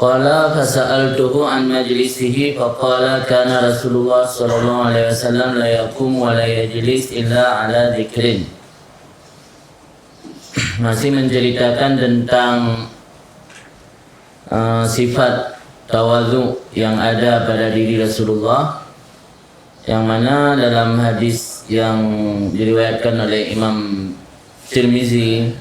Qala fasa'altuhu an majlisihi faqala kana Rasulullah sallallahu alaihi wasallam la yaqum wa la yajlis illa ala dzikrin. Masih menceritakan tentang sifat tawadhu yang ada pada diri Rasulullah, yang mana dalam hadis yang diriwayatkan oleh Imam Tirmizi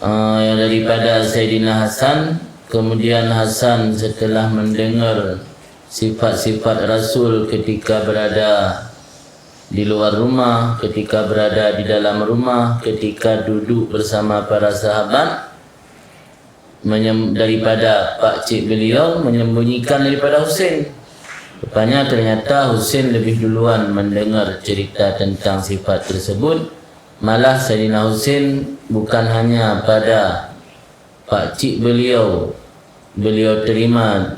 yang daripada Sayyidina Hasan. Kemudian Hasan setelah mendengar sifat-sifat Rasul ketika berada di luar rumah, ketika berada di dalam rumah, ketika duduk bersama para sahabat, daripada pakcik beliau menyembunyikan daripada Husain. Rupanya ternyata Husain lebih duluan mendengar cerita tentang sifat tersebut. Malah Sayyidina Husain bukan hanya pada pakcik beliau terima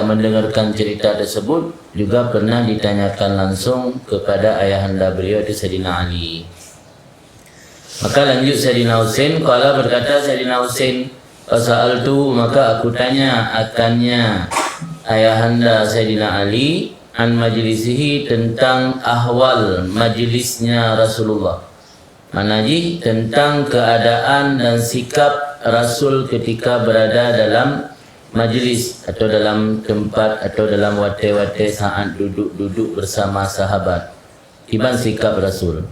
mendengarkan cerita tersebut, juga pernah ditanyakan langsung kepada ayahanda beliau, itu Sayyidina Ali. Maka lanjut Sayyidina Husain, qala berkata Sayyidina Husain, fasa'altu, maka aku tanya akannya ayahanda Sayyidina Ali an majlisihi, tentang ahwal majlisnya Rasulullah. Manaji tentang keadaan dan sikap Rasul ketika berada dalam majlis atau dalam tempat atau dalam wate-wate saat duduk-duduk bersama sahabat. Iban sikap Rasul.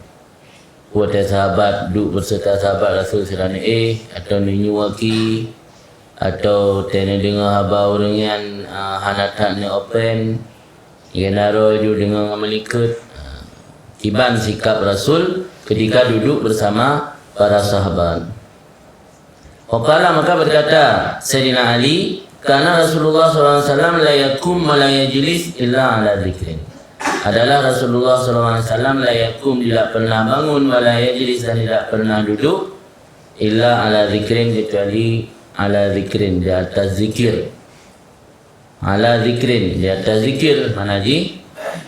Wate sahabat duduk berserta sahabat Rasul serana atau ninyuaki atau tena dengar habau dengan hanatat ni open yenaro ju dengan melikat. Iban sikap Rasul ketika duduk bersama para sahabat. Waqala, maka berkata Sayyidina Ali, karena Rasulullah SAW la yakum wa la yajlis illa ala dzikrin. Adalah Rasulullah SAW la yakum, tidak pernah bangun, wa la yajlis, dan tidak pernah duduk, illa ala dzikrin, kecuali ala dzikrin, di atas zikir. Ala dzikrin, di atas zikir. Manaji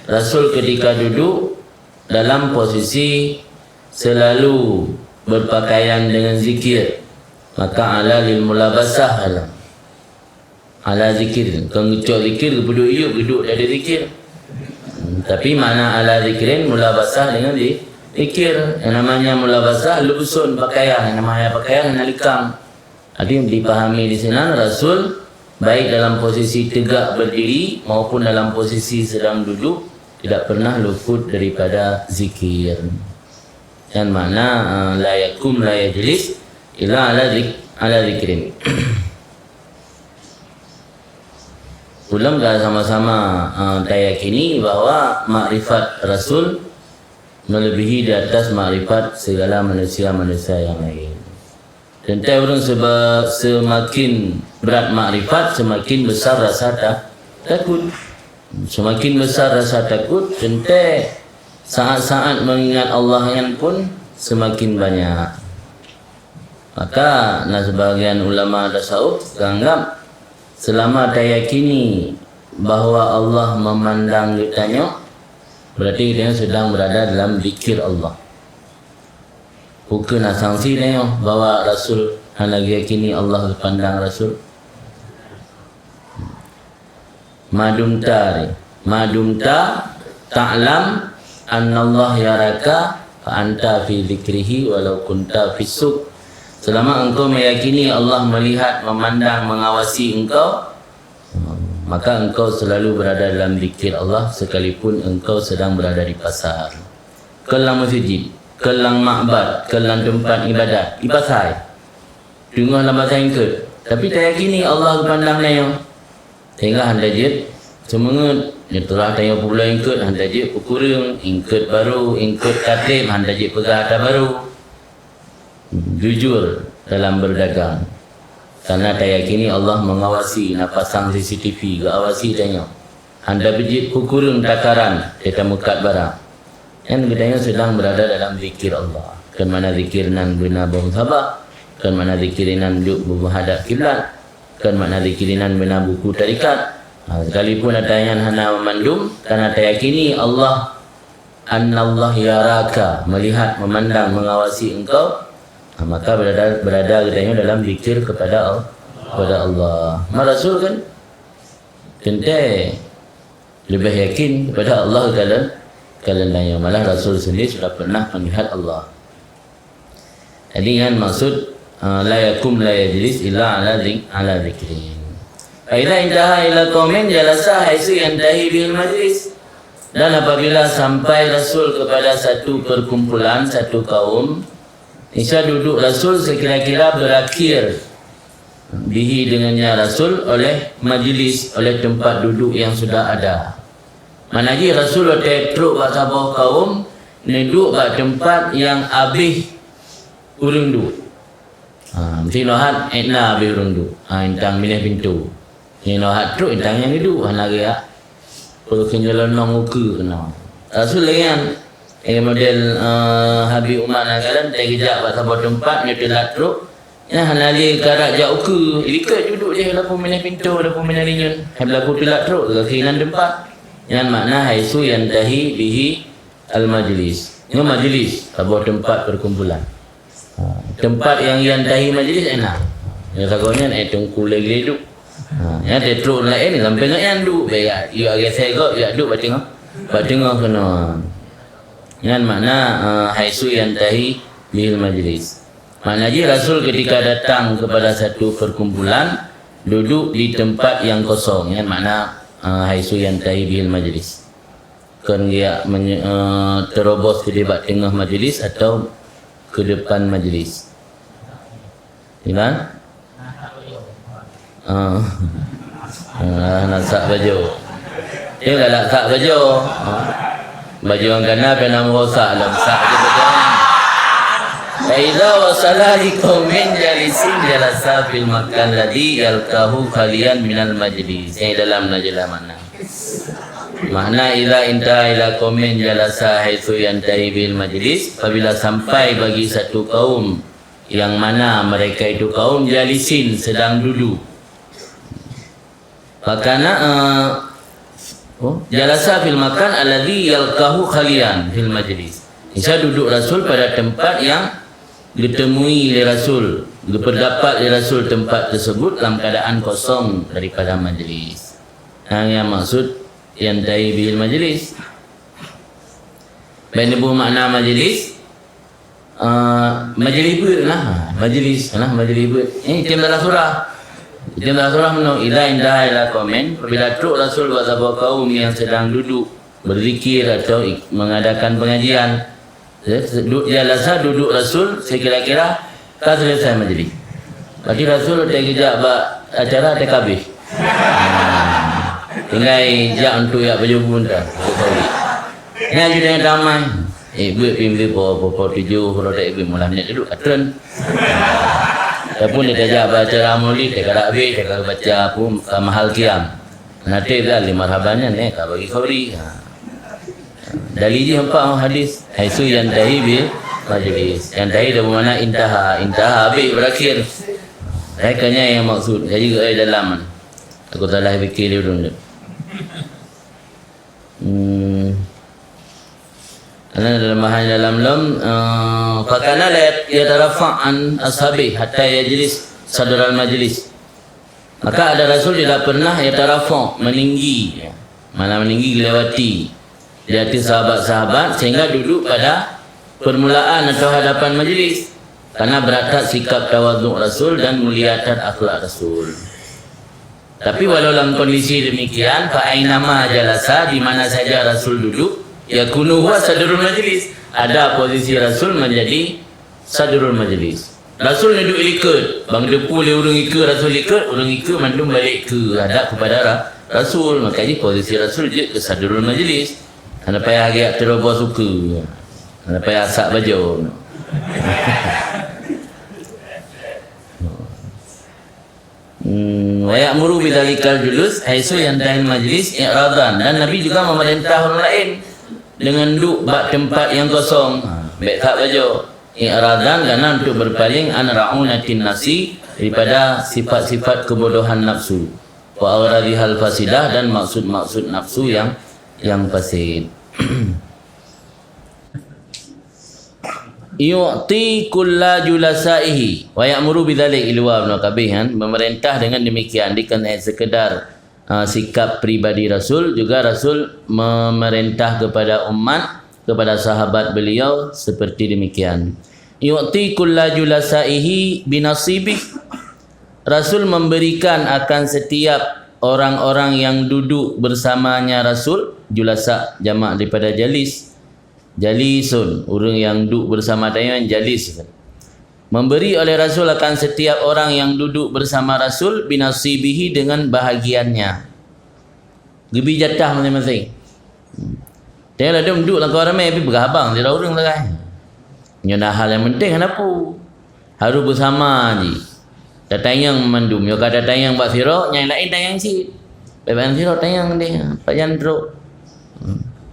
Rasul ketika duduk dalam posisi selalu berpakaian dengan zikir. Maka ala lil mulabasah ala zikir. Kau ngecok zikir, duduk yuk, duduk ada zikir. Tapi mana ala zikirin, mulabasah dengan zikir. Yang namanya mulabasah, lubusun pakaian. Yang namanya pakaian, nalikam. Jadi dipahami di sana, Rasul baik dalam posisi tegak berdiri maupun dalam posisi sedang duduk tidak pernah luput daripada zikir. Dan mana la yakum la yajlis illa ala zikrin. Ulang dah sama-sama tayakini bahawa makrifat Rasul melebihi di atas makrifat segala manusia-manusia yang lain. Tentu orang semakin berat makrifat, semakin besar rasa takut. Semakin besar rasa takut, tentu saat-saat mengingat Allah yang pun semakin banyak. Maka sebagian ulama tasawuf anggap selama tayakini bahawa Allah memandang kitanya, berarti kita sedang berada dalam zikir Allah. Bukan asangsi dia bahawa Rasul lagi yakini Allah pandang Rasul. Madumta ta'lam anna Allah yaraka fa anta fi zikrihi walau kunta fi suq. Selama engkau meyakini Allah melihat, memandang, mengawasi engkau, maka engkau selalu berada dalam zikir Allah sekalipun engkau sedang berada di pasar, kelang masjid, kelang ma'bad, kelang tempat ibadat, di pasar. Dengar dalam bahasa ingkut. Tapi tak yakini Allah pandang dia. Sehingga anda je semangat, dia telah tanya pula ingkut, anda je pukurung, ingkut baru, ingkut katib, anda je pegah ada baru. Jujur dalam berdagang, karena tak yakini Allah mengawasi, nak pasang CCTV ke awasi tanya anda bejit kukurung takaran kita mukat barang yang kita sedang berada dalam zikir Allah. Kan mana zikir nan guna bawang sabah, kan mana zikir nan duduk menghadap kiblat, kan mana zikir nan guna buku tarikat. Sekalipun ada yang hana memandum, karena tak yakini Allah annallah yaraka, melihat, memandang, mengawasi engkau, maka berada katanya dalam zikir kepada kepada Allah. Rasul kan kentai lebih yakin kepada Allah kalian lain. Malah Rasul sendiri sudah pernah melihat Allah. Jadi kan maksud la yakum la yajlis illa ala zikrin. Fa idza intaha ila qaumin jalasa haitsu yantahi bil majlis. Dan apabila sampai Rasul kepada satu perkumpulan, satu kaum, Isya duduk Rasul sekira-kira berakhir bihi dengannya Rasul oleh majlis, oleh tempat duduk yang sudah ada. Managi Rasul teruk kat sabah kaum, duduk kat tempat yang habis urung duduk. Mesti nohat etna habis urung duduk. Intang milih pintu. Yang nohat teruk intang yang duduk. Hanagaya. Kalau kenjalan nong muka kena. Rasul lagi kan model Habib Umar Nagalan tak kejap kat sabah tempat ni telat teruk. Ya hanali karak jauh ke. Ikat duduk je lapu milih pintu, lapu milih ringan. Hai berlaku telat teruk kekinan tempat. Yang makna haisu yantahi bihi al-majlis. Ini majlis, sabah tempat perkumpulan. Tempat yang yantahi majlis enak. Yang sagaunya nak tungku lagi duduk. Ya teruk lain sampai nak yang duduk. Baik, you agak segok, you duduk bat tengok kena. Yang makna haisu yantahi bihi al-majlis. Maknanya Rasul ketika datang kepada satu perkumpulan duduk di tempat yang kosong. Yang makna haisu yantahi bihil majlis. Kan dia terobos ke debat tengah majlis atau ke depan majlis. Gimana? Nak sak baju. Dia tak nak sak baju. Baju yang kena pernah merosak dalam sak je baju. Faiza wasala liqaumin jalisin jalasa fil makan ladhi yalqahu khalian minal majlis. Ini dalam najalah makna. Makna idza intaha ila qaumin jalasa haitsu yantahi bil majlis, apabila sampai bagi satu kaum yang mana mereka itu kaum jalisin sedang duduk. Makana jalasa fil makan alladhi yalqahu khalian fil majlis. Isa duduk Rasul pada tempat yang ditemui oleh Rasul, berpendapat oleh Rasul tempat tersebut dalam keadaan kosong daripada majlis. Yang maksud yantahi bil majlis. Baik buah makna majlis. Majlis berlah. Majlis ber. Ini dalam surah. Dalam surah menurut idza indaha ila qaumin, apabila truk Rasul buat sebuah kaum yang sedang duduk berzikir atau mengadakan pengajian. Jalasa duduk Rasul sekira-kira tak selesai majlis. Berarti Rasul tak kejap buat acara tak habis. Tinggal jak untuk yak baju pun dah. Ni aja dengan damai. Buat pimpi po 7 kalau tak ibu mula nak duduk katren. Tapi dia tak baca ramli, tak ada habis, tak baca pun mahal kiam. Nanti dah 5 marhabannya ni tak bagi khauri. Dari je empat hadis. Haisu yantahi bil majlis. Yantahi dari mana intaha habis berakhir. Kayaknya yang maksud. Saya juga dalam. Aku salah fikir dulu. Karena dalam lam fakana la yatarafa'an ashabi hatta yajlis sadral majlis. Maka ada Rasul tidak pernah yatarafa' meninggi. Mana meninggi lewati di hati sahabat-sahabat sehingga duduk pada permulaan atau hadapan majlis. Karena beratap sikap tawaduk Rasul dan muliatan akhlak Rasul. Tapi walau dalam kondisi demikian, fa'ainama jalasa, di mana saja Rasul duduk, yakunu huwa sadrul majlis. Ada posisi Rasul menjadi sadrul majlis. Rasul duduk ikut, bang depu le urang ikut Rasul ikut, urang ikut mandum balik ke hadap kepada Rasul. Makanya posisi Rasul je ke sadrul majlis. Anda payah agak terobos suka. Anda payah asak baju. Wa ya'muru bidzalikal julus haitsu yantahi majlis i'radan, dan Nabi juga memerintah orang lain dengan duduk bak tempat yang kosong. Baik tak baju i'radan karena untuk berpaling an ra'unatin nasi daripada sifat-sifat kebodohan nafsu. Wa awradihal fasidah, dan maksud-maksud nafsu yang fasid. yu'ti kulla julasaihi wa ya'muru bidzalik ilwa Ibnu Kabih kan, memerintah dengan demikian, bukan sekedar sikap pribadi Rasul, juga Rasul memerintah kepada umat, kepada sahabat beliau seperti demikian. Yu'ti kulla julasaihi binasibih, Rasul memberikan akan setiap orang-orang yang duduk bersamanya Rasul, julasa jamak daripada jalis, jalisun, orang yang duduk bersama dia jalis, memberi oleh Rasul akan setiap orang yang duduk bersama Rasul binasibihi, dengan bahagiannya, gebi jatah masing-masing. Dia ada duduk lah kau ramai tapi berhabang dia orang lah kan. Nyana hal yang penting kenapa? Harus bersama je. Datang yang memandum, yo kada tayang buat sirok, yang lain tayang si. Beban sirok tayang dia, pak jan teruk.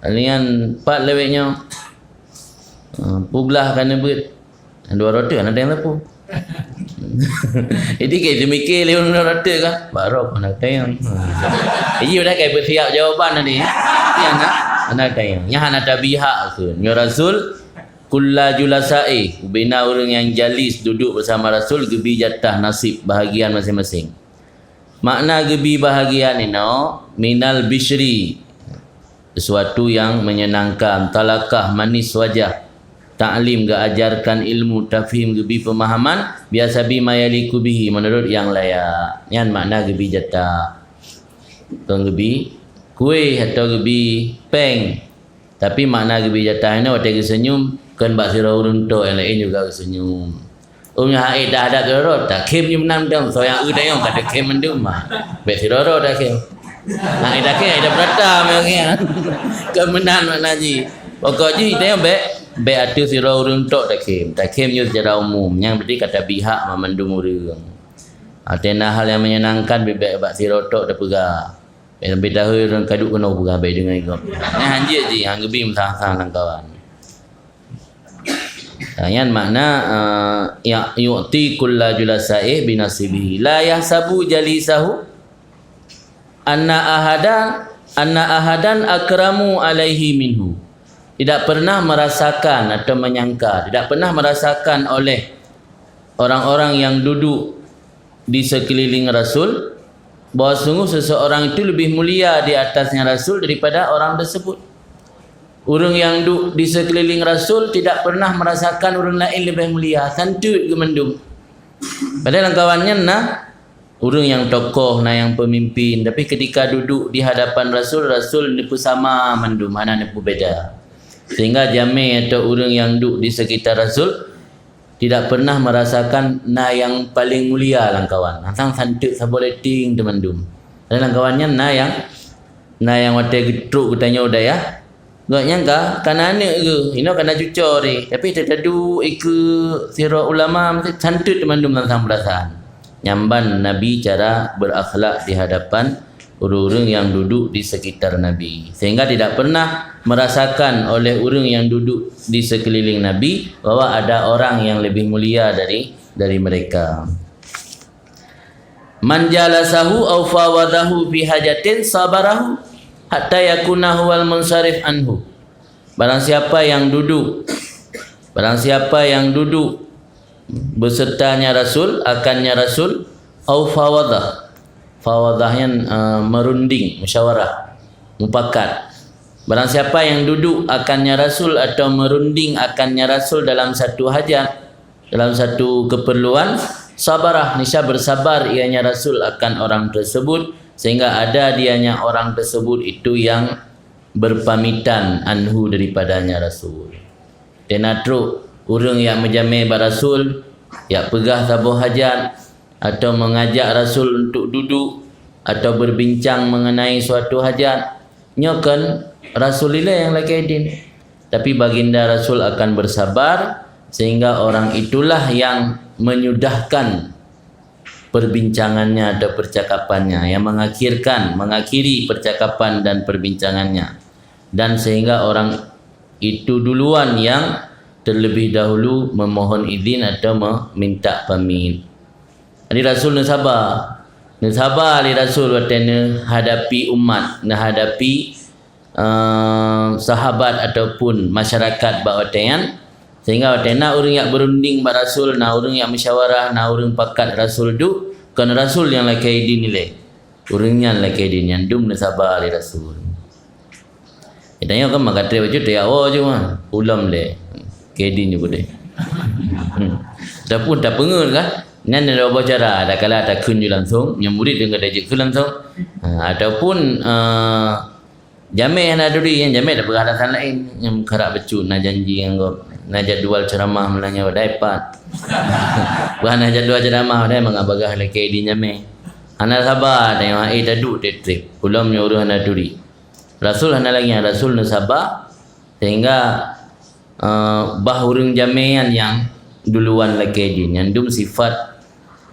Alian pat leweknya. Puglah kana beut. 200 kan ada yang lepu. Jadi kita mikir 500 kan, baru nak tayang. Jadi udah kayak bersiap jawapan tadi. Yang nak tayang. Yang nak tabiha ke. Nyo Rasul kulla julasai, bina orang yang jalis duduk bersama Rasul gebi jatah nasib bahagian masing-masing. Makna gebi bahagian ini minal bishri, sesuatu yang menyenangkan, talakah manis wajah, ta'lim ga ajarkan ilmu, tafhim gebi pemahaman, biasa bi mayaliku bihi, menurut yang layak. Yang makna gebi jatah. Tong gebi kuih atau gebi peng. Tapi makna gebi jatah ini waktu senyum kan bak sirah urun tu, yang lain juga senyum. Umnya haid dah ada kerot tak kem ni menang dong, so yang udang kata kem mendum mah. Bak sirah ro dah kem. Haid dah kem ada berata memangnya. Kemenang makna ji. Pokok ji dia bak atu sirah urun tu tak kem. Tak kem nya secara umum, yang berarti kata pihak memandung urang. Atena hal yang menyenangkan bebek bak sirah tu dah pegah. Sampai tahu orang kaduk kena pegah baik dengan ikut. Nah hanjit ji, hang gebi mesang-sang nang kawan. Yang makna ya yu'ti kulla julasai binasibihi la yahsabu jalisahu anna ahadan akramu alaihi minhu. Tidak pernah merasakan atau menyangka, tidak pernah merasakan oleh orang-orang yang duduk di sekeliling Rasul bahawa sungguh seseorang itu lebih mulia di atasnya Rasul daripada orang tersebut. Orang yang duduk di sekeliling Rasul tidak pernah merasakan orang lain lebih mulia, santut ke mendung. Padahal kawannya orang yang tokoh, yang pemimpin, tapi ketika duduk di hadapan Rasul, Rasul nipu sama mendung, mana nipu beda. Sehingga jami atau orang yang duduk di sekitar Rasul tidak pernah merasakan yang paling mulia kawan. Nang santut saboleh ting temandum. Dan kawannya yang wate getruk kutanya udah ya. Gak nyangka kana anak ke, ino kana cucor ni. Tapi tertadu ikut sirah ulama mesti santut temandum tentang perasaan. Nyamban Nabi cara berakhlak di hadapan orang-orang yang duduk di sekitar Nabi. Sehingga tidak pernah merasakan oleh orang yang duduk di sekeliling Nabi bahwa ada orang yang lebih mulia dari mereka. Man jalasahu aw fawadahu fi hajatin sabarahu hatta yakuna huwal munsharif anhu. Barang siapa yang duduk besertanya Rasul, akannya Rasul, au fawadahnya merunding, musyawarah, mufakat. Barang siapa yang duduk akannya Rasul atau merunding akannya Rasul dalam satu hajat, dalam satu keperluan, sabarah, niscaya bersabar ianya Rasul akan orang tersebut, sehingga ada dianya orang tersebut itu yang berpamitan anhu daripadanya Rasul. Tenatru orang yang menjamai Rasul, yang pegah sabuh hajat atau mengajak Rasul untuk duduk atau berbincang mengenai suatu hajat, nyokan Rasulillah yang lagi din. Tapi baginda Rasul akan bersabar sehingga orang itulah yang menyudahkan perbincangannya atau percakapannya, yang mengakhiri percakapan dan perbincangannya, dan sehingga orang itu duluan yang terlebih dahulu memohon izin atau meminta pamit. Jadi Rasul nak sabar li Rasul watana hadapi umat, nak hadapi sahabat ataupun masyarakat bawatan, Sehingga nak orang yang berunding pada Rasul, nak orang yang musyawarah, nak orang pakat Rasul tu, kan Rasul yang lakai din nilai. Orang yang lakai din yang dum sabar li Rasul. Tanya kan mak kata baju dia awak je mah. Ulam le. Kedin je boleh. Tapi tak pengen kan? Nan ada beberapa cara. Ada kala ada kun je langsung, yang murid dengan dajik kun langsung. Ataupun jamai yang ada duri, yang jamai ada perhadapan lain, yang kerap becut, nak janji yang nak jadual ceramah melanya wadai pat. Bukan nak jadual ceramah wadai mengabagah lagi di jamai. Anak sabar tengok dadu trip. Ulam nyuruh anak duri. Rasul hana lagi Rasul nu sabar sehingga bah urang jamaian yang duluan lagi din yang dum sifat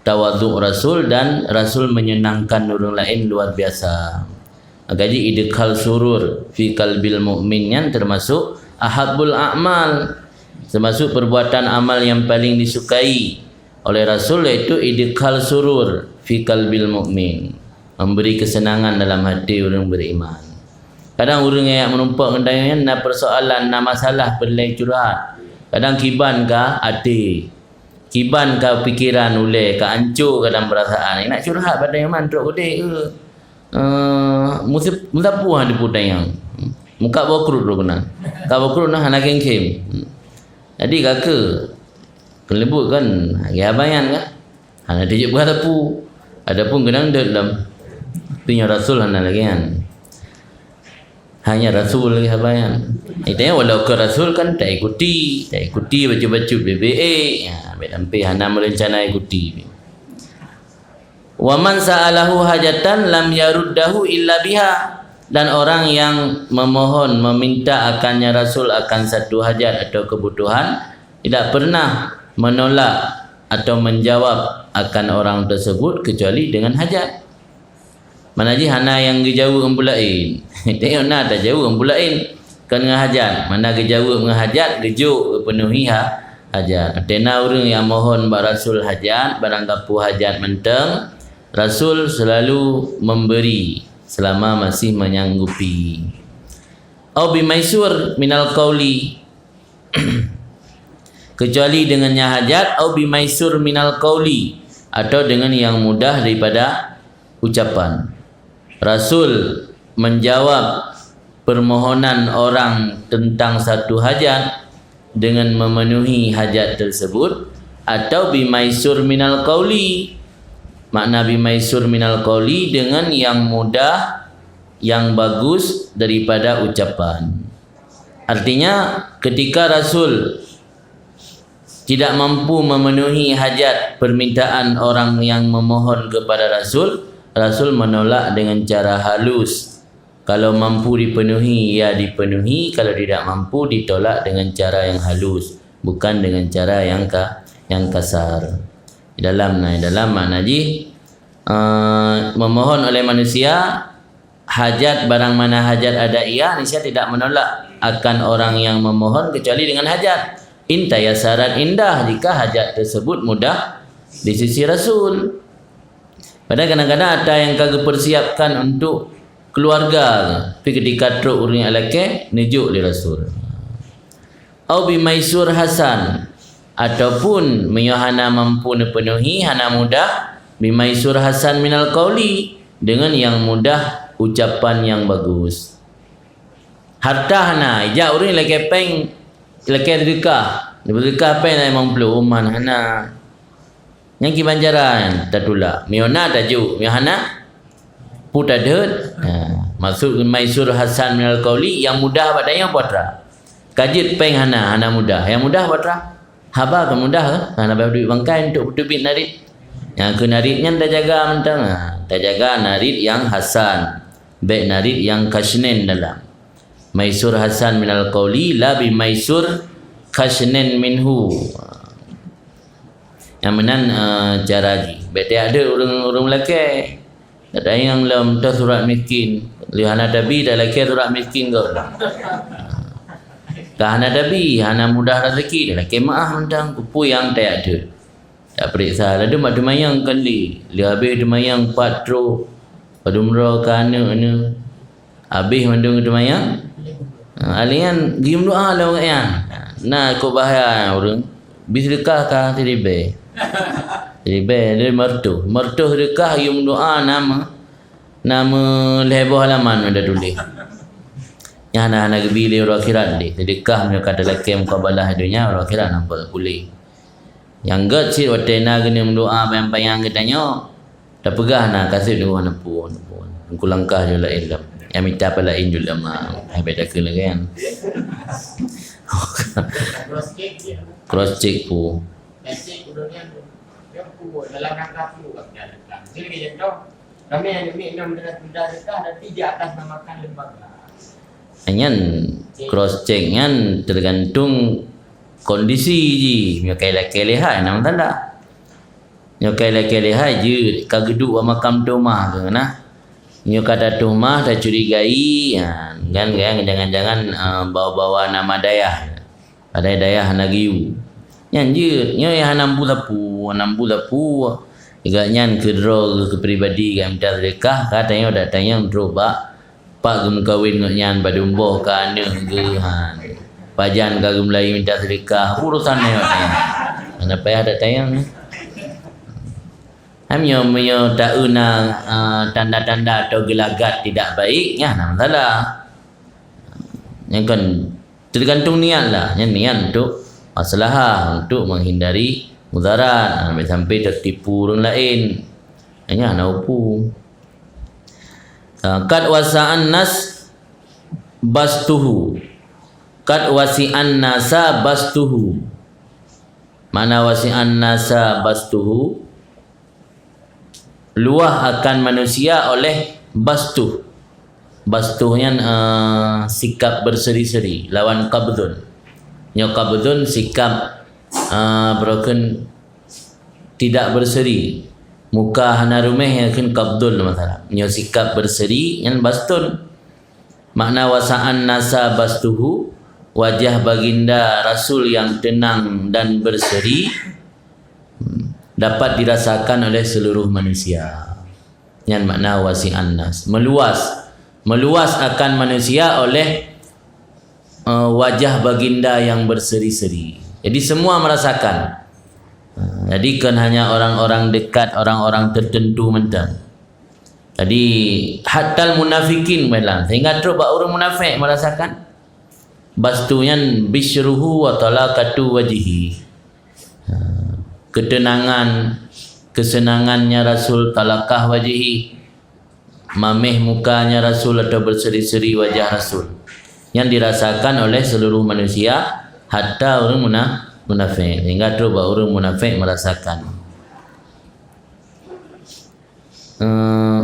tawaduk Rasul dan Rasul menyenangkan orang lain luar biasa. Jadi idkhal surur fi qalbil mu'min yang termasuk ahabbul a'mal, termasuk perbuatan amal yang paling disukai oleh Rasul, iaitu idkhal surur fi qalbil mu'min, memberi kesenangan dalam hati orang beriman. Kadang orang yang menumpak kendayaan nak persoalan, nak masalah perlai curhat. Kadang kiban ka hati, kiban ka fikiran ulai, ka hancur kadang perasaan. Nak curhat pada yang mantruk kodek ke? Musapu ada putang yang muka bakrut tu kena. Ka bakrut nah anak kengkem. Jadi kakak kelebut kan, ya bayan kan? Hana dijak berhadapu. Adapun kadang dalam punya Rasul hana lagi kan. Hanya Rasul lagi habayan. Itanya walau ke Rasul kan tak ikuti baca-baca BBA. Ya, sampai hana merencana ikuti. Wa man sa'alahu hajatan lam yaruddahu illa biha. Dan orang yang memohon meminta akannya Rasul akan satu hajat atau kebutuhan tidak pernah menolak atau menjawab akan orang tersebut kecuali dengan hajat. Mana ji hana yang gejauh ambulain. Tengok nak tak jauh ambulain kan dengan hajat. Mana gejauh dengan hajat gejuk penuhi hajat. Tena orang yang mohon ba Rasul hajat, barang kapu hajat menteng, Rasul selalu memberi selama masih menyanggupi. Au bimaisur minal qauli. Kecuali dengannya hajat, au bimaisur minal qauli, atau dengan yang mudah daripada ucapan. Rasul menjawab permohonan orang tentang satu hajat dengan memenuhi hajat tersebut, atau bimaisur minal qauli. Makna bimaisur minal qauli dengan yang mudah, yang bagus daripada ucapan. Artinya ketika Rasul tidak mampu memenuhi hajat permintaan orang yang memohon kepada Rasul, Rasul menolak dengan cara halus. Kalau mampu dipenuhi, ya dipenuhi. Kalau tidak mampu, ditolak dengan cara yang halus, bukan dengan cara yang kasar. Dalam makna ji memohon oleh manusia hajat, barang mana hajat ada ia, niscaya tidak menolak akan orang yang memohon kecuali dengan hajat. Intayasaran indah jika hajat tersebut mudah di sisi Rasul. Padahal kadang-kadang ada yang kagak persiapkan untuk keluarga, tapi ketika truk orang alake nijuk li Rasul. Au bimaisur hasan, ataupun menyahana mampu penuhi hana mudah bimaisur hasan minal qauli, dengan yang mudah ucapan yang bagus. Harta hana ija orang lagi peng lagi sedekah, sedekah peng memang perlu uman hana. Yang kibanjaran tatula miona taju mihana puta deut. Maksud maisur hasan minal qauli, yang mudah badanya putra. Kajit peng hana mudah. Yang mudah putra. Haba kan mudah ke? Hana bayar duit bangkai untuk duit narit. Yang ke naritnya tak jaga mentang. Tak jaga narit yang hasan. Baik narit yang kasnen dalam. Maisur hasan minal qauli la bi maisur kasnen minhu. Yang menan cara lagi. Betul ada orang lelaki. Ada yang dalam surat miskin. Lihana dabi dah lelaki surat miskin kau. Kahana dabi, hana mudah rezeki. Dah lelaki maaf mentang kupu yang tak ada. Tak periksa. Lalu mak demayang kali. Dia habis demayang patro. Padumrah kana ni. Habis mandung demayang. Alian gium doa lah orang yang. Nah ikut bahaya orang. Bis sedekah kah tadi be. Tadi be dia mertu. Mertu sedekah yung doa nama leboh halaman ada tulis. Yang anak-anak gebili orang akhirat ni. Sedekah mereka kata laki mukabalah dunia orang akhirat nampak boleh. Yang gak sih watena gini doa bayang-bayang katanya. Tak pegah nak kasih doa napun. Aku langkah je lah ilm. Yang minta apa lain juga mah. Hai beda kena kan. Cross check pu. Check udahnya dia pu dalam rangka pu kan. Jadi dia tahu kami yang minum dengan sudah dekat nanti di atas namakan lembaga. Nyan cross check nyan tergantung kondisi ji. Mio kele-kele hai nama tanda. Mio kele-kele hai je kageduk wa makam rumah ke nah. Nyo kata rumah dah curigai kan jangan-jangan bawa-bawa nama dayah. Ada dayah Nagiu. Nyan je nyo yang nampu lapu. Juga nyan kedro ke pribadi kan minta sedekah katanya dak tanya droba pak gem kawin nyan badumboh ka ane ke pajan ka gem lai minta sedekah urusan nyo tanya. Ana payah dak tanya. Hamnya tak una tanda-tanda atau gelagat tidak baik ya nama salah. Yang kan tergantung niat lah. Yang niat untuk masalah, untuk menghindari mudarat, sampai tertipu orang lain. Hanya naupu. Kad wasa'an nas bastuhu. Kad wasi'an nasa bastuhu. Mana wasi'an nasa bastuhu? Luah akan manusia oleh bastuh. Bastuhnya sikap berseri-seri lawan qabdun. Nyo qabdun sikap broken tidak berseri. Muka hana rumeh yakin qabdun masalah. Nyo sikap berseri yang bastun. Makna wasa'an nasa bastuhu, wajah baginda Rasul yang tenang dan berseri dapat dirasakan oleh seluruh manusia. Yang makna wasi'an nas, meluas akan manusia oleh wajah baginda yang berseri-seri. Jadi semua merasakan. Jadi kan hanya orang-orang dekat, orang-orang tertentu mentang. Jadi hatta munafikin melang sehingga terus orang munafik merasakan bastunya bisyruhu wa talaqatu wajhi. Ketenangan, kesenangannya Rasul, talakah wajihi, mameh mukanya Rasul atau berseri-seri wajah Rasul yang dirasakan oleh seluruh manusia, hatta orang munafik. Sehingga terus orang munafik merasakan.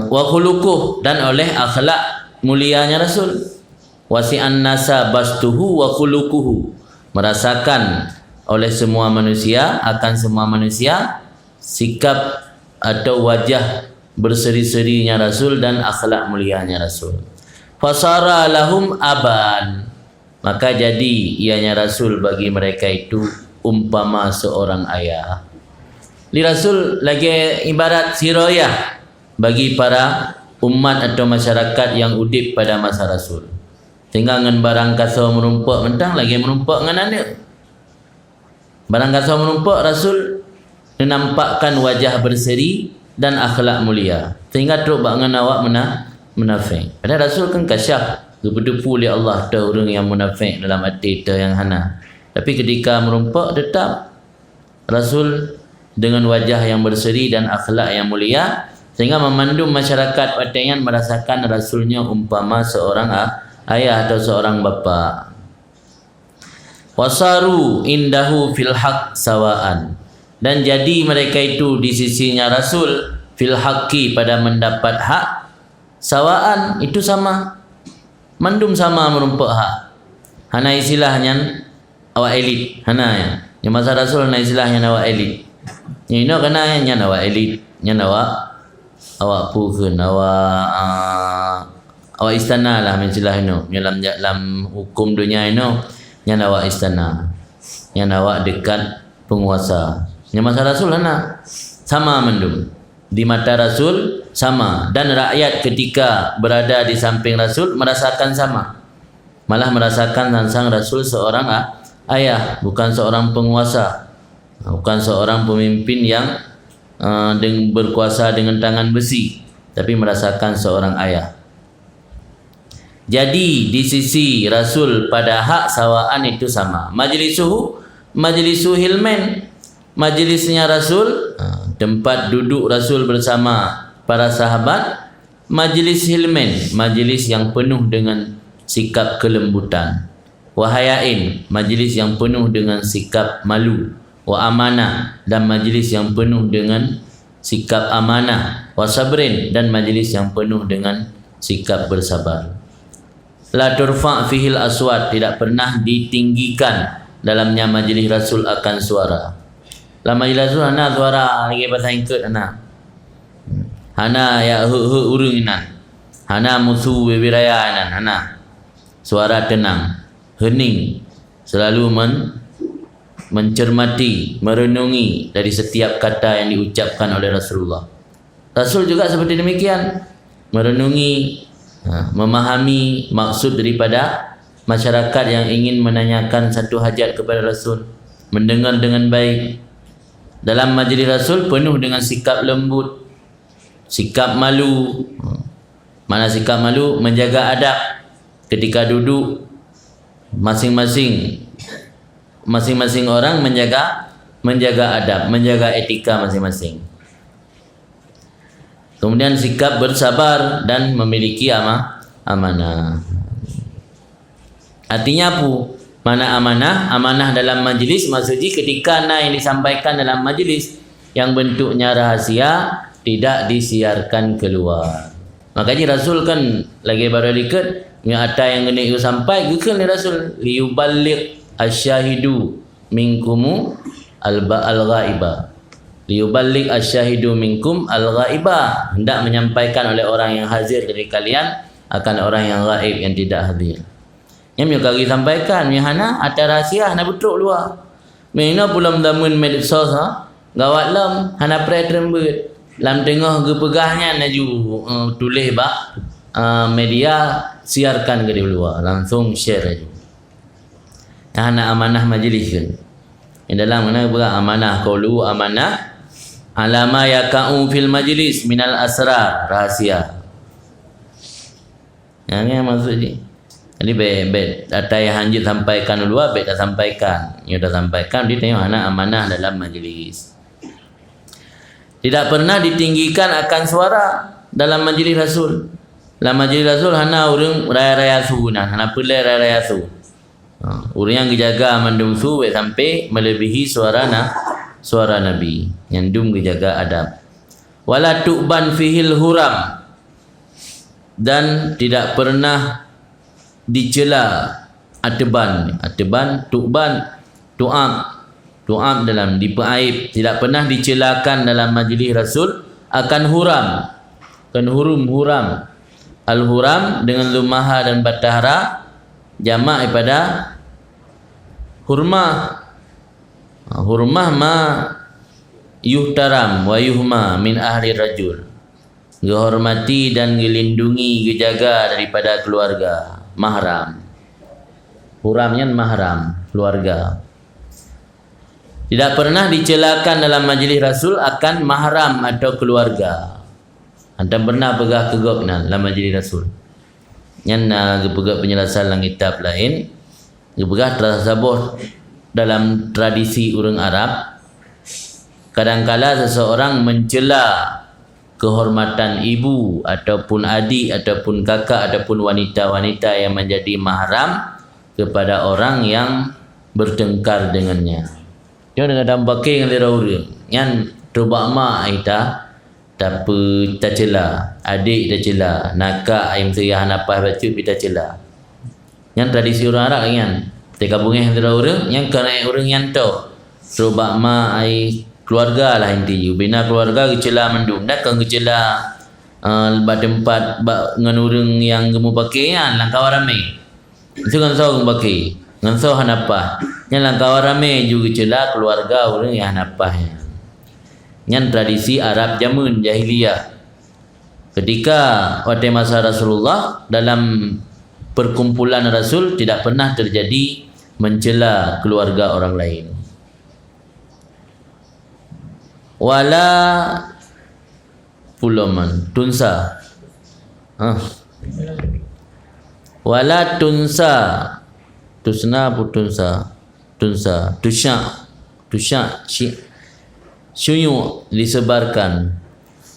Wa khuluquh, dan oleh akhlak mulianya Rasul. Wasi'an nasa bastuhu wa khuluquhu, merasakan oleh semua manusia, akan semua manusia sikap atau wajah berseri-serinya Rasul dan akhlak mulianya Rasul. Fasara lahum aban, maka jadi ianya Rasul bagi mereka itu umpama seorang ayah. Li Rasul lagi ibarat siroyah bagi para umat atau masyarakat yang udip pada masa Rasul. Tinggal dengan barang kasau menumpuk mentang lagi menumpuk dengan anak. Barang kata menumpuk Rasul menampakkan wajah berseri dan akhlak mulia sehingga teruk bangan awak munafik. Padahal Rasul kan kasyaf kebetupu oleh Allah tahu orang yang munafik dalam hati itu yang hana. Tapi ketika menumpuk tetap Rasul dengan wajah yang berseri dan akhlak yang mulia sehingga memandu masyarakat watayan merasakan Rasulnya umpama seorang ayah atau seorang bapa. Wasaru indahu fil haq sawaan, dan jadi mereka itu di sisinya Rasul fil haqqi pada mendapat hak sawaan, itu sama, mandum sama menumpuk hak. Hana istilahnya awak elit, hana ya. Yang masa Rasul hana istilahnya awak elit. Ini kena yang awak elit, yang awak pukun, awak istana lah istilah ini. Dalam hukum dunia ini yang awak istana, yang awak dekat penguasa. Yang masa Rasul hana sama mendung. Di mata Rasul sama, dan rakyat ketika berada di samping Rasul merasakan sama. Malah merasakan tentang Rasul seorang ayah, bukan seorang penguasa, bukan seorang pemimpin yang berkuasa dengan tangan besi, tapi merasakan seorang ayah. Jadi di sisi Rasul pada hak sawaan itu sama. Majlisu hilmen, majlisnya Rasul, tempat duduk Rasul bersama para sahabat, majlis hilmen, majlis yang penuh dengan sikap kelembutan. Wahayain, majlis yang penuh dengan sikap malu. Wa amanah, dan majlis yang penuh dengan sikap amanah. Wa sabrin, dan majlis yang penuh dengan sikap bersabar. La turfa' fihil aswat, tidak pernah ditinggikan dalamnya majlis Rasul akan suara. Dalam majlis Rasul hana suara lagi bahasa ingkut hana ya urung inan, hana musuh bebiraya inan, hana suara tenang, hening, selalu mencermati, merenungi dari setiap kata yang diucapkan oleh Rasulullah. Rasul juga seperti demikian, merenungi, memahami maksud daripada masyarakat yang ingin menanyakan satu hajat kepada Rasul, mendengar dengan baik. Dalam majlis Rasul penuh dengan sikap lembut, sikap malu. Mana sikap malu? Menjaga adab ketika duduk. Masing-masing orang menjaga adab, menjaga etika masing-masing. Kemudian sikap bersabar dan memiliki amanah. Artinya apa? Mana amanah? Amanah dalam majlis maksudnya ketika yang disampaikan dalam majlis yang bentuknya rahasia tidak disiarkan keluar. Makanya Rasul kan lagi baru likat yang ada yang kena itu sampai gukan ni Rasul liyuballigh asyahidu minkumu al-ghaiba. Liyuballigh asyahidu minkum al-ghaiba, hendak menyampaikan oleh orang yang hadir dari kalian akan orang yang gaib yang tidak hadir. Yang kali sampaikan hana ada rahsia hana betul luar. Mina pulang damun medsos gawat lam hana pretrembet. Lam tengah gepegahnya naju tulis media siarkan ke di luar, langsung share aja. Hana amanah majlis kan. Yang dalam mana pula amanah qaulu amanah alama yaka'u fil majlis minal asrar, rahasia. Yang maksudnya jadi baik data yang hanjit sampaikan luar, baik tak sampaikan. Yang dah sampaikan dia tengok hana amanah dalam majlis. Tidak pernah ditinggikan akan suara dalam majlis Rasul. Dalam majlis Rasul hana orang raya-raya su nah, hana pelai raya-raya su. Orang yang dijaga mandum su sampai melebihi suara Nabi. Yang dum dijaga adab. Wala tu'ban fihil huram, dan tidak pernah dicela ateban tu'ab dalam dipeaib, tidak pernah dicelakan dalam majlis Rasul akan huram. Kan huram al-huram dengan lumaha dan batahara jamak daripada hurmah. Hurmah ma yuhtaram wa yuhma min ahli rajul, dihormati dan dilindungi, dijaga daripada keluarga. Mahram, huramnya mahram, keluarga. Tidak pernah dicelakan dalam majlis Rasul akan mahram atau keluarga. Anda pernah pegah kegok dalam majlis Rasul. Yang pegah penjelasan dalam kitab lain, pegah tersebut dalam tradisi orang Arab. Kadangkala seseorang mencela kehormatan ibu ataupun adik ataupun kakak ataupun wanita-wanita yang menjadi mahram kepada orang yang bertengkar dengannya. Dia dengan dampaknya dengan orang yang coba mak kita tapi kita cela, adik kita cela, nakak ayam seriah napas baca kita cela. Yang tradisi orang Arab kan, tergabungnya dengan orang yang kena orang yang tahu coba mak ai keluarga lah inti bina keluarga kecela mendum dak kan kecela tempat dengan orang yang gemu pakai kan langkah ramai itu kan sau pakai ngan sau hanapa yang langkah ramai juga kecela keluarga orang yang hanapa yang tradisi Arab zaman jahiliyah. Ketika pada masa Rasulullah dalam perkumpulan Rasul tidak pernah terjadi mencela keluarga orang lain. Wala pulaman tunsa. Wala tunsa. Tusna putunsa. Tunsa. Tusyak syuyu disebarkan.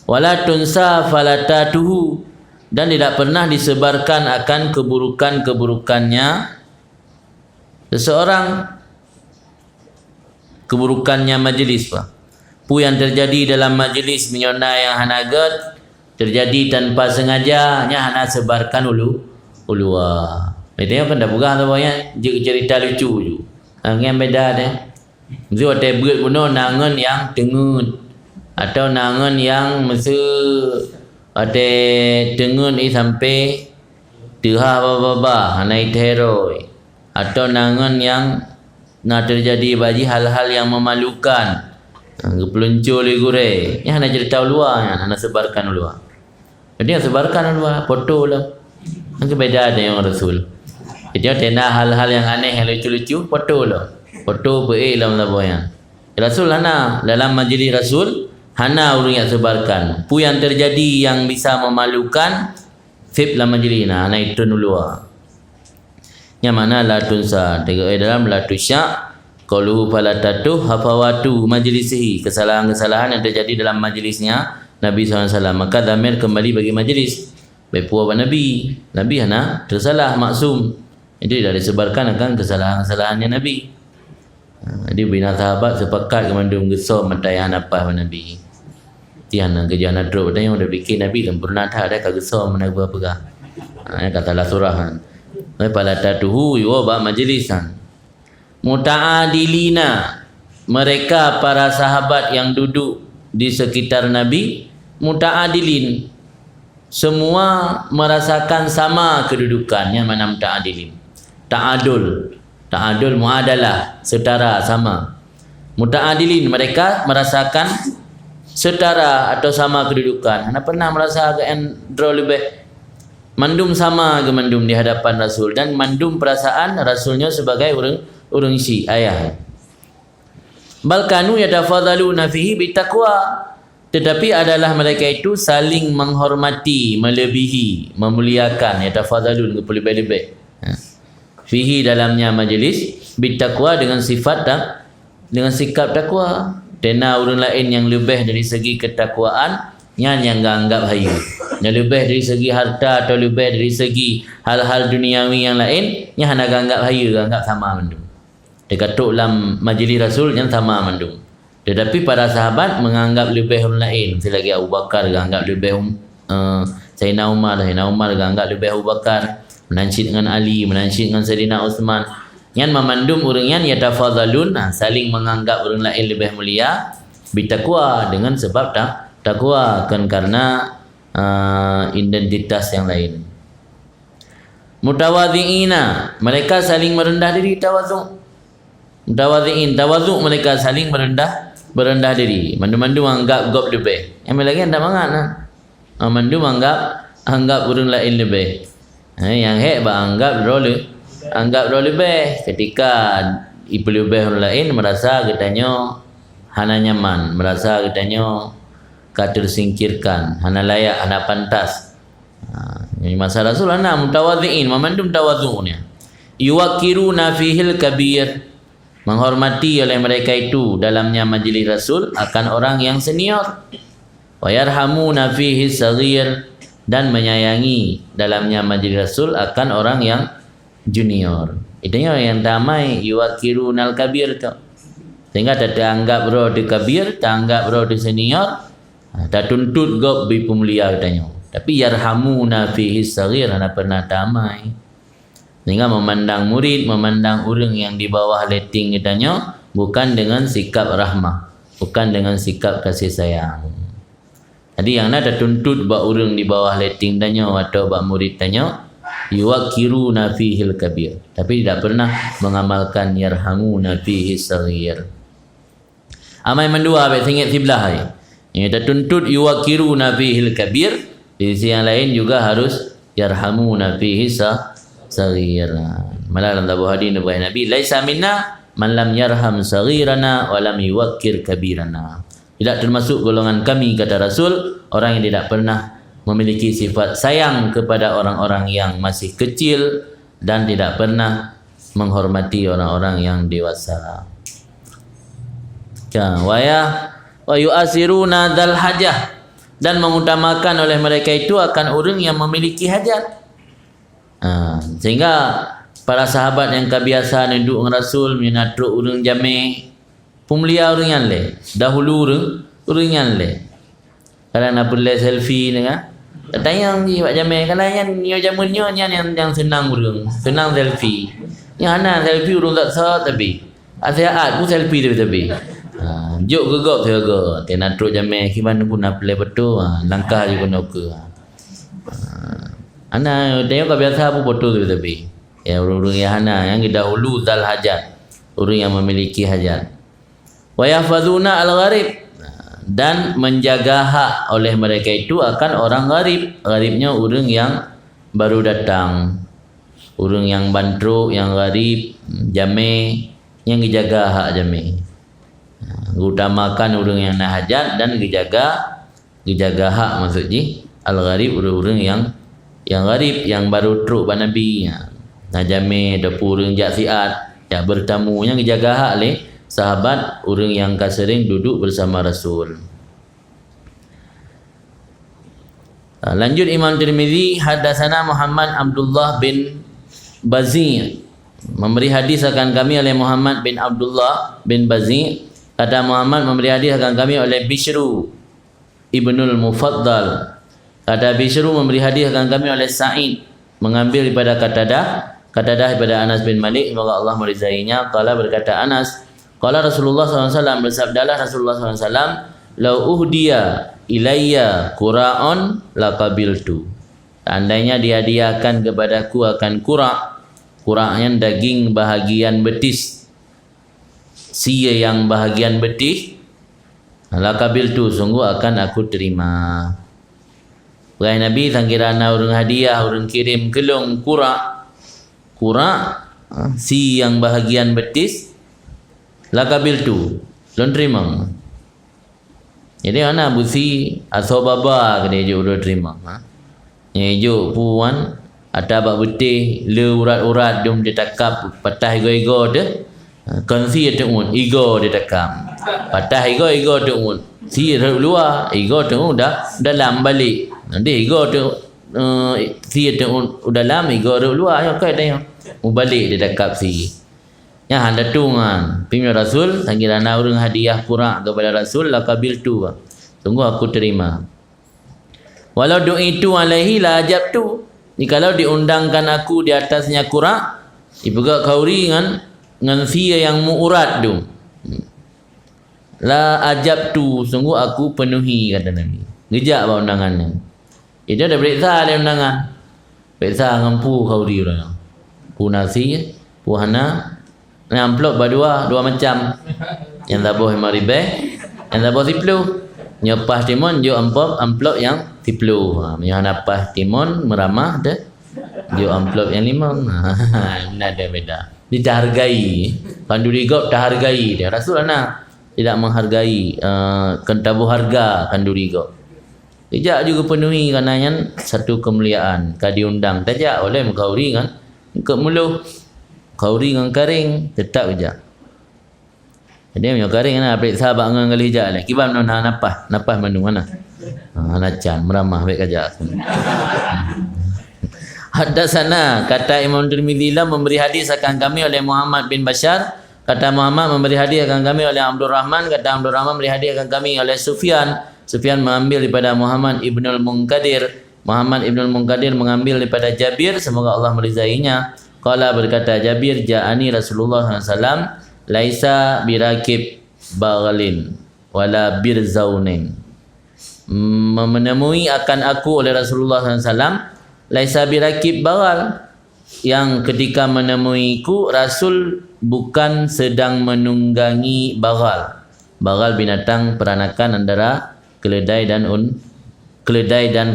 Wala tunsa falatatuhu, dan tidak pernah disebarkan akan keburukan-keburukannya seseorang, keburukannya majlis pak. Pu yang terjadi dalam majlis menyona yang hanagat terjadi tanpa sengaja, nya hana sebarkan ulua. Betulnya pada bukan tu banyak cerita lucu je. Yang beda deh. Mesti ada berat puno nangan yang tengun atau nangan yang mesti ada tengun sampai tiha baba hanai teroi, atau nangan yang nak terjadi bagi hal-hal yang memalukan. Peluncur ligure. Yang hana cerita luar, yang hana sebarkan luar. Jadi yang sebarkan luar foto lah. Yang beda dengan Rasul. Jadi ada hal-hal yang aneh, yang lucu-lucu, foto lah. Foto baik dalam labuan. Rasul hana dalam majlis Rasul hana orang yang sebarkan. Pu yang terjadi yang bisa memalukan sip dalam majlis nah, hana itu luar. Yang mana la tunsa dalam la tusyak qalu falatatu hafawatu majlisihi, kesalahan-kesalahan yang terjadi dalam majlisnya Nabi SAW, maka dhamir kembali bagi majlis. Baik puan Nabi hana tersalah maksum. Jadi dah disebarkan akan kesalahan-kesalahannya Nabi. Jadi bina sahabat sepakat kemandung gesor mentayah apa Nabi. Tiana kerja nadro dan yang dah bikin Nabi sempurna tak ada kagesor menaga apa. Katalah surahan. Pada tatuhu yo ba majlisan. Muta'adilina, mereka para sahabat yang duduk di sekitar Nabi, muta'adilin, semua merasakan sama kedudukannya. Mana muta'adilin? Ta'adul muadalah, setara, sama. Muta'adilin, mereka merasakan setara atau sama kedudukan. Anda pernah merasa agak draw lebih mandum sama ke mandum di hadapan Rasul, dan mandum perasaan Rasulnya sebagai orang isi ayah. Balkanu yatafadhaluna fihi bitaqwa, tetapi adalah mereka itu saling menghormati, melebihi, memuliakan, yatafadhalun lebih-lebih. Fihi dalamnya majlis bitaqwa, dengan sifat dan dengan sikap takwa. Tena orang lain yang lebih dari segi ketakwaan yang anggap hayu, yang lebih dari segi harta atau lebih dari segi hal-hal duniawi yang lain yang nak anggap hayu, anggap sama mandum. Dekat dalam majlis Rasul yang sama mandum. Tetapi para sahabat menganggap lebih orang lain. Selagi Abu Bakar anggap lebih Sayyidina Umar anggap lebih Abu Bakar, menancit dengan Ali, menancit dengan Sayyidina Uthman. Yang memandum orang yang yatafadhalun, saling menganggap orang lain lebih mulia, bitaqwa, dengan sebab takwa, kan karena identitas yang lain. Mutawadhi'ina, mereka saling merendah diri, tawadhu'. Mutawadhi'in, tawadhu' mereka saling berendah diri. Mandu-mandu anggap gop lebih. Yang lagi anda mangat nah. Mandu anggap orang lain lebih. Yang anggap lebih. Ketika ibu lebih orang lain merasa katanya hana nyaman, merasa katanya tersingkirkan, hana layak, hana pantas. Ini masa Rasul hana mutawadhi'in, memandum tawadhu'nya. Yuwakiruna fihil kabir, menghormati oleh mereka itu dalamnya majlis Rasul akan orang yang senior. Wa yarhamuna fihi saghir, dan menyayangi dalamnya majlis Rasul akan orang yang junior. Itunya yang damai yuwakirunal kabir tu. Sehingga tak anggap roh di kabir, tak anggap roh di senior, tak tuntut gop bi pemulia katanya. Tapi yarhamuna fihi saghir, hana pernah damai. Sehingga memandang murid, memandang orang yang di bawah letting katanya bukan dengan sikap rahmah, bukan dengan sikap kasih sayang. Jadi yang nak tuntut bak orang di bawah letting tanya atau bak murid tanya, yuwakiruna fihil kabir, tapi tidak pernah mengamalkan yarhamuna fihi saghir. Amai mendua abek singit siblah hai. Yang tuntut yuwakiruna fihil kabir, di sisi yang lain juga harus yarhamuna fihi saghiran. Malah dalam tabuh hadis Nabi, laisa minna man lam yarham saghirana wa lam yuwaqqir kabirana. Tidak termasuk golongan kami, kata Rasul, orang yang tidak pernah memiliki sifat sayang kepada orang-orang yang masih kecil dan tidak pernah menghormati orang-orang yang dewasa. Wa yu'asiruna dzal hajah, dan mengutamakan oleh mereka itu akan orang yang memiliki hajat. Sehingga para sahabat yang kebiasaan duduk dengan Rasul menatruk orang jami, pemulia orang yang le, dahulu orang yang le. Kalau nak boleh selfie dengan tayang ni buat jami, kalau yang jamunnya yang senang orang, senang selfie. Yang ana selfie orang tak sah tapi asiat pun selfie tapi. Jok gegok teaga tena truk jame kiban pun nak play betul langkah juga nak ke ana dia ka biasa pun betul tapi ya orang yang ana yang dahulu zal hajat, orang yang memiliki hajat. Wa yahfazuna al-gharib, dan menjaga hak oleh mereka itu akan orang gharib. Gharibnya orang yang baru datang, orang yang bandruk, yang gharib jame, yang dijaga hak jame. Utamakan orang yang nak hajat dan dijaga hak, maksudnya al-gharib, orang-orang yang gharib, yang baru truk ban Nabi. Najame dapur orang jaksiat ya bertamu, yang dijaga hak le sahabat, orang yang sering duduk bersama Rasul. Lanjut Imam Tirmizi, hadatsana Muhammad Abdullah bin Bazi', memberi hadis akan kami oleh Muhammad bin Abdullah bin Bazi'. Kata Muhammad memberi hadis akan kami oleh Bishru Ibnul Mufaddal. Kata Bishru memberi hadis akan kami oleh Sa'id, mengambil daripada Qatadah daripada Anas bin Malik, semoga Allah meridainya. Qala, berkata Anas, qala Rasulullah SAW, bersabdalah Rasulullah SAW, lau uhdiya ilayya qura'un laqabiltu. Andainya dihadiahkan kepadaku akan qura', daging bahagian betis, sia yang bahagian betis, laqabiltu, sungguh akan aku terima. Wahai Nabi, sangkirana orang hadiah, orang kirim kelong qura', si yang bahagian betis, laqabiltu, lon terima. Jadi mana busi atau baba kena je udah terima. Nyejuk puan ada bak betih le urat-urat dum ditakap patah ego-ego de. Konsi tu un ego ditakam. Patah ego tu un. Si luar ego tu dah dalam balik. Nanti ego tu si tu udah dalam ego luar yo kai dah. Balik ditakap si. Yang hendak tungan pimpinan Rasul, sangkirana orang hadiah qura' kepada Rasul, laqabil tu, sungguh aku terima. Walau du'itu alaihi la ajabtu, jikalau diundangkan aku di atasnya qura', dibuka kauri dengan sia yang muurat tu, la ajabtu, sungguh aku penuhi, kata Nabi. Ngejak bah undangannya. Itu ada periksa ada undangan, periksa ngampu kauri orang, pu nasi, pu hana. Amplop dua macam. Yang tabuh 5 ribu, yang tabuh 10. Nyepah timun jo amplop yang 10. Yang napah timun meramah dah. Jo amplop yang 5. Benar ada beda. Dihargai. Kanduri gop tak hargai dia. Rasul ana tidak menghargai tabuh harga kanduri gop. Tidak juga penuhi karenanya satu kemuliaan. Kadi undang tajak oleh mengkauri kan ke muluh. Kauri dengan karing tetap je. Jadi punya karing ana apik sahabat dengan kali hijak lah. Kibam nak napah manu mana? Nacan meramah baik kajak. Hadatsana, kata Imam Tirmizi lah memberi hadis akan kami oleh Muhammad bin Bashar. Kata Muhammad memberi hadis akan kami oleh Abdul Rahman. Kata Abdul Rahman memberi hadis akan kami oleh Sufyan. Sufyan mengambil daripada Muhammad ibnul Munkadir. Muhammad ibnul Munkadir mengambil daripada Jabir, semoga Allah meridainya. Qala, berkata Jabir, ja'ani Rasulullah SAW laisa birakib baghalin wala birzaunin. Menemui akan aku oleh Rasulullah SAW laisa birakib baghal, yang ketika menemuiku Rasul bukan sedang menunggangi baghal. Baghal binatang peranakan antara keledai dan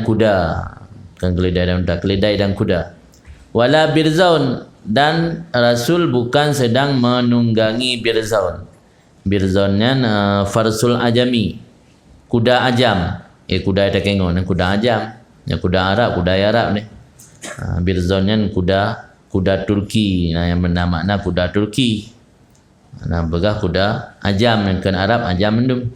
kuda. Bukan keledai dan unta, keledai dan kuda. Wala birzaun, dan Rasul bukan sedang menunggangi birzaun. Birzaunnya farsul ajami, kuda ajam. Kuda ada kengon, kuda ajam. Yang kuda Arab ni. Birzaunnya kuda Turki. Yang bermakna kuda Turki. Begah kuda ajam yang kan Arab ajam mendum.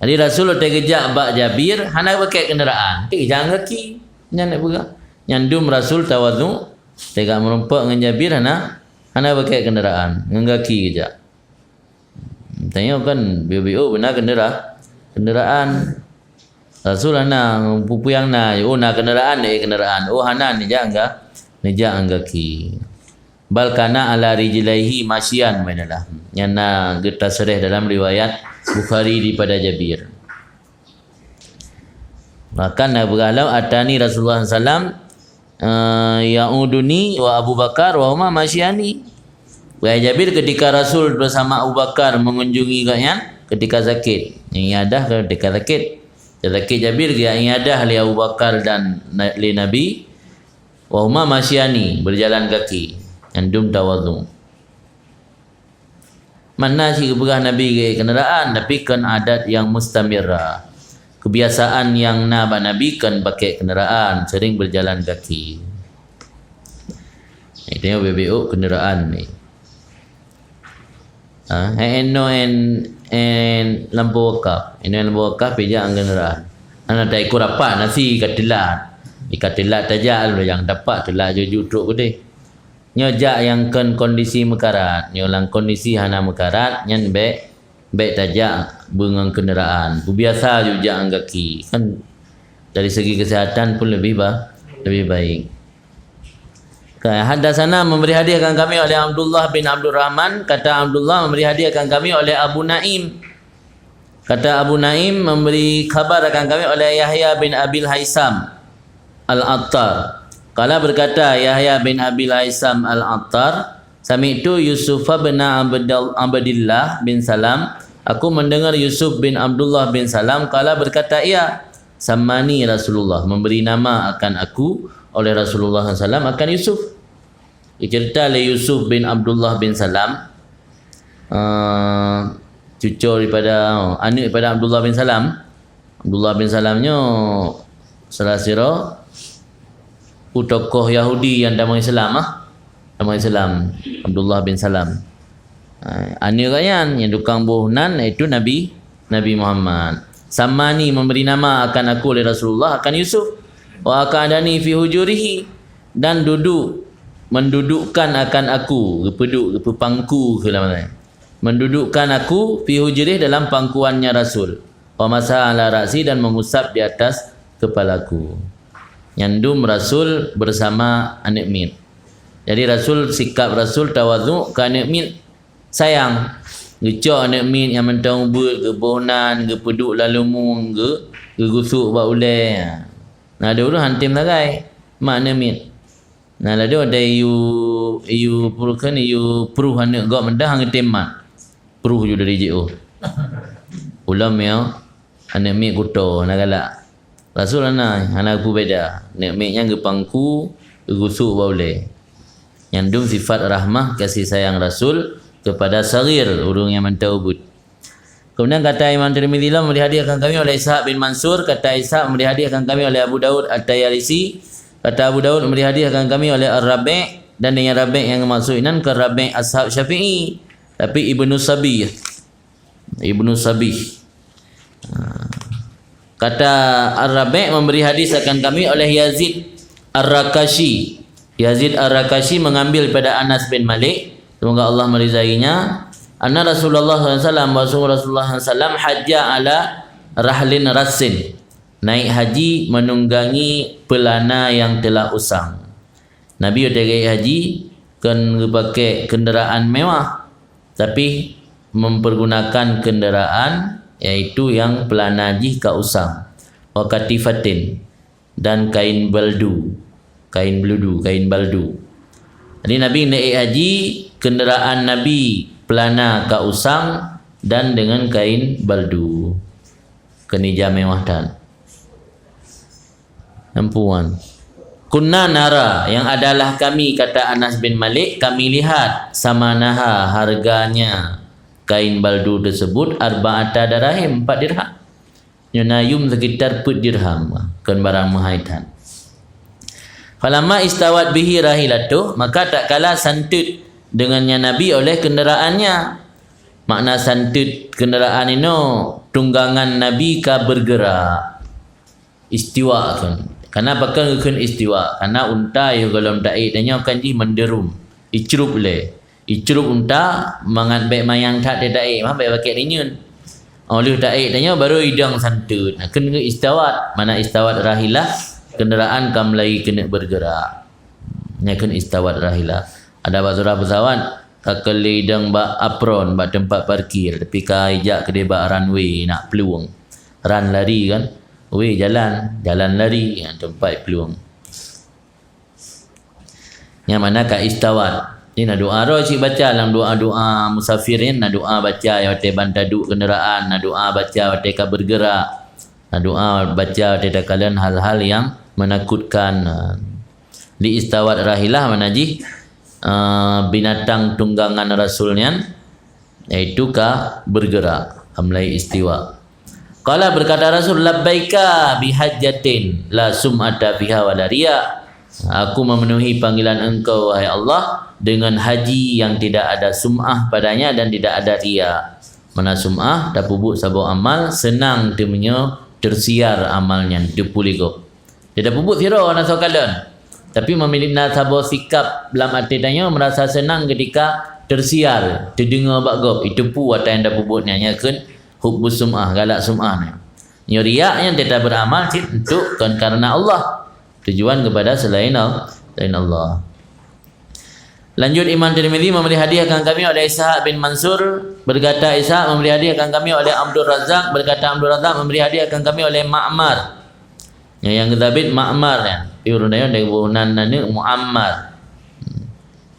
Jadi Rasul tergejak bak Jabir, hana pakai kenderaan. Jangan kaki. Yang nak begah. Yang dum Rasul tawadhu, tegak merompak dengan Jabir, hana pakai kenderaan. Dengan kaki kejap. Tanya kan, BBO benar kenderaan. Rasul hana pupuyang na, nak kenderaan kenderaan. Hana nijak kaki. Bal kana ala rijlaihi masyian menalah. Yang na kita serih dalam riwayat Bukhari daripada Jabir. Maka nak bergalau atani Rasulullah SAW ya'uduni wa Abu Bakar wa huma masyani. Wahai Jabir, ketika Rasul bersama Abu Bakar mengunjungi katnya ketika sakit. Yang iadah ketika sakit. Sakit Jabir dia iadah li Abu Bakar dan li Nabi wa huma masyani, berjalan kaki. Yang dum tawadhu. Mana si keberah Nabi ke kenderaan, tapi kan adat yang mustamirah. Kebiasaan yang Nabi kan pakai kenderaan, sering berjalan kaki. Ini tengok BBO kenderaan ni. Lampu wakaf. Ini lampu wakaf pijak kenderaan. Anak tak ikut rapat nasi katilat. Katilat tajak lu yang dapat telah jujur truk gede. Nyojak yang kan kondisi mekarat, nyolang kondisi hana mekarat, nyan baik tajak bengang kenderaan. Biasa juga kaki. Kan dari segi kesihatan pun lebih baik. Hadasana memberi hadiah akan kami oleh Abdullah bin Abdul Rahman. Kata Abdullah memberi hadiah akan kami oleh Abu Naim. Kata Abu Naim memberi khabar akan kami oleh Yahya bin Abil Haisam Al-Attar. Kala berkata Yahya bin Abil Haisam Al-Attar, sami'tu Yusuf bin Abdillah bin Salam. Aku mendengar Yusuf bin Abdullah bin Salam. Kala berkata, ya, samani Rasulullah, memberi nama akan aku oleh Rasulullah SAW akan Yusuf. Cerita oleh Yusuf bin Abdullah bin Salam, cucu daripada anak daripada Abdullah bin Salam. Abdullah bin Salamnya salah sira tokoh Yahudi yang damai Islam damai Islam, Abdullah bin Salam. Anak kayan yang tukang bohnan itu Nabi Muhammad. Samani memberi nama akan aku oleh Rasulullah akan Yusuf. Wa akadani fi hujurihi, dan mendudukkan akan aku, pangku ke mana? Mendudukkan aku fi hujurih dalam pangkuannya Rasul. Wa masaha ala ra'si, dan mengusap di atas kepalaku. Nyandum Rasul bersama anak Mit. Jadi sikap Rasul tawadhu ke anak Mit, sayang. Gecok anak Mit yang mentang ubut ke bohnan ke peduk lalu mung ke gusuk bak ulai. Nah ada orang hantim lagai mak anak Mit. Nah ada you purkan you pruh anak gak mendah hantim mak. Pruh ju dari JO. Ulam ya anak Mit kuto nak galak. Rasul anak aku beda. Anak Mit yang gepangku gusuk bak ulai. Yang dum sifat rahmah kasih sayang Rasul kepada sagir, urung yang mentawbud. Kemudian kata Imam Tirmidzi memberi hadiah akan kami oleh Ishaq bin Mansur. Kata Ishaq memberi hadiah akan kami oleh Abu Daud At-Tayalisi. Kata Abu Daud memberi hadiah akan kami oleh Ar-Rabi', dan dengan Rabi' yang maksud ini ke Rabi' ashab Syafi'i, tapi Ibnu Sabih. Kata Ar-Rabi' memberi hadiah akan kami oleh Yazid Ar-Rakashi. Yazid Ar-Rakashi mengambil pada Anas bin Malik, semoga Allah meridainya, anna Rasulullah SAW hajja ala rahlin rasin, naik haji menunggangi pelana yang telah usang. Nabi udah haji kan pakai kenderaan mewah, tapi mempergunakan kenderaan yaitu yang pelana haji ka usang, wa katifatin, dan kain baldu. Jadi Nabi naik haji, kenderaan Nabi pelana ka usang dan dengan kain baldu, kenija mewah dan ampuan. Kunna nara, yang adalah kami, kata Anas bin Malik, kami lihat samanaha, harganya kain baldu tersebut, arba'ata darahim, 4 dirham. Yunayum sekitar 4 dirham, kan barang mahaitan. Falamma istawat bihi rahilatuh, maka tak kalah santut dengannya Nabi oleh kenderaannya. Makna santut kenderaan ini, tunggangan Nabi ka bergerak. Istiwa kan. Kenapa kan istiwa? Karena unta yang kalau daik tanya kan ji menderum. Icrup le. Icrup unta mangat baik mayang tak dia daik, mah baik pakai rinyun. Oleh daik tanya baru hidang santut. Nah, kena istawat. Mana istawat rahilah? Kenderaan kam lagi kena bergerak. Nya kena istawat rahilah. Ada basura pesawat kakeli hidang bak apron bak tempat parkir, tapi kaijak ke dia bak runway nak peluang. Run lari kan. Weh jalan lari, tempat peluang. Yang mana kat istawat. Ni nak doa roh cik baca dalam doa-doa musafir ni, nak doa baca yang wate bantaduk kenderaan, nak doa baca wate ka bergerak, nak doa baca wate kalian hal-hal yang menakutkan. Di istawat rahilah mana ji? Binatang tunggangan Rasulnya, iaitu ka bergerak, amlai istiwa. Qala berkata Rasul, labbaika bihajjatin la sum'ata fiha wa la riya. Aku memenuhi panggilan engkau wahai Allah dengan haji yang tidak ada sum'ah padanya dan tidak ada riya. Mana sum'ah tak pubuk sabo amal, senang temenyo tersiar amalnya dipuligo. Tidak pubuk sira ana sokalan. Tapi memiliki sabo sikap dalam arti tanya merasa senang ketika tersiar, terdengar bagop itu pu atau yang dah pubuknya nyakeun hubbus sum'ah, galak sum'ah ni. Riak yang tidak beramal untuk karena Allah, tujuan kepada selain Allah. Lanjut, Imam Tirmidzi memberi hadiah akan kami oleh Ishaq bin Mansur, berkata Ishaq memberi hadiah akan kami oleh Abdul Razak, berkata Abdul Razak memberi hadiah akan kami oleh Ma'mar. Yang kedabit Ma'mar ya. Diurunnya dari buhunan nani Muammar.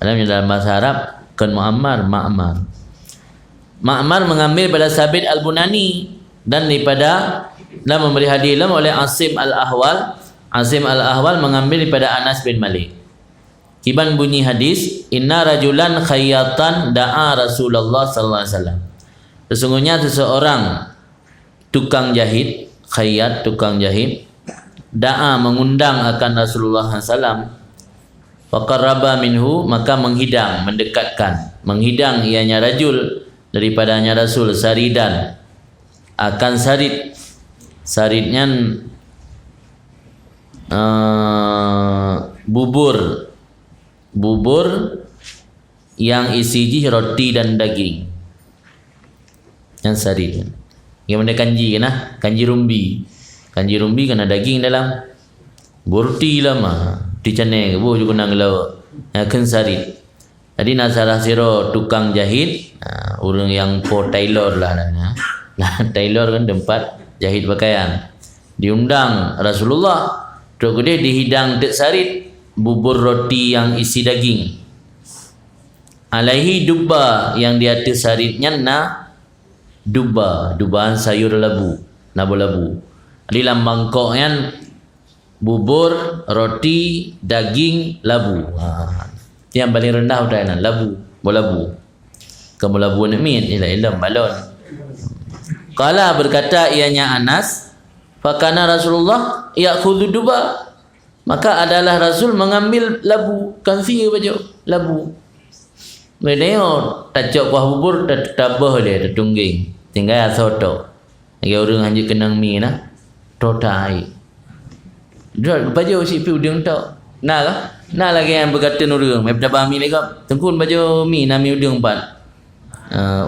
Dalam bahasa Arab kan Muammar, Ma'mar. Ma'mar mengambil pada Sabit Al-Bunani dan daripada dan memberi hadiah oleh Asim Al-Ahwal. Asim Al-Ahwal mengambil daripada Anas bin Malik. Kiban bunyi hadis, inna rajulan khayyatan da'a Rasulullah sallallahu alaihi wasallam. Sesungguhnya seseorang tukang jahit, khayyat tukang jahit, da'a mengundang akan Rasulullah sallallahu alaihi wasallam. Faqarraba minhu, maka menghidang, mendekatkan. Menghidang ianya rajul daripadanya Rasul saridan akan sarid. Saridnya bubur yang isi roti dan daging. Yang sarid. Yang mana kanji kan? Kanji rumbi. Kanji rumbi kena daging dalam. Burti lama. Di cane ke juga nang lawa. Kan sarid. Jadi nasarah siro tukang jahit, orang yang po tailor lah namanya. Tailor kan tempat jahit pakaian. Diundang Rasulullah, terus dia dihidang tek sarit bubur roti yang isi daging. Alaihi dubba, yang di atas saritnya dubaan sayur labu, labu. Di dalam mangkoknya bubur, roti, daging, labu. Yang paling rendah udahlah labu, bolabu. Kamu labu nak min, ilah balon. Qala berkata ianya Anas, fakana Rasulullah ya'khudhu duba. Maka adalah Rasul mengambil labu, kanfi baju labu. Meneo tajak buah bubur tabah dia tertungging. Tinggal soto. Lagi orang hanya kenang mi nah. Totai. Dia baju si pi udang tok. Nah lah. Nah lagi yang berkata nurung, mai tabah mi lagi. Tengkun baju mi nami udang empat.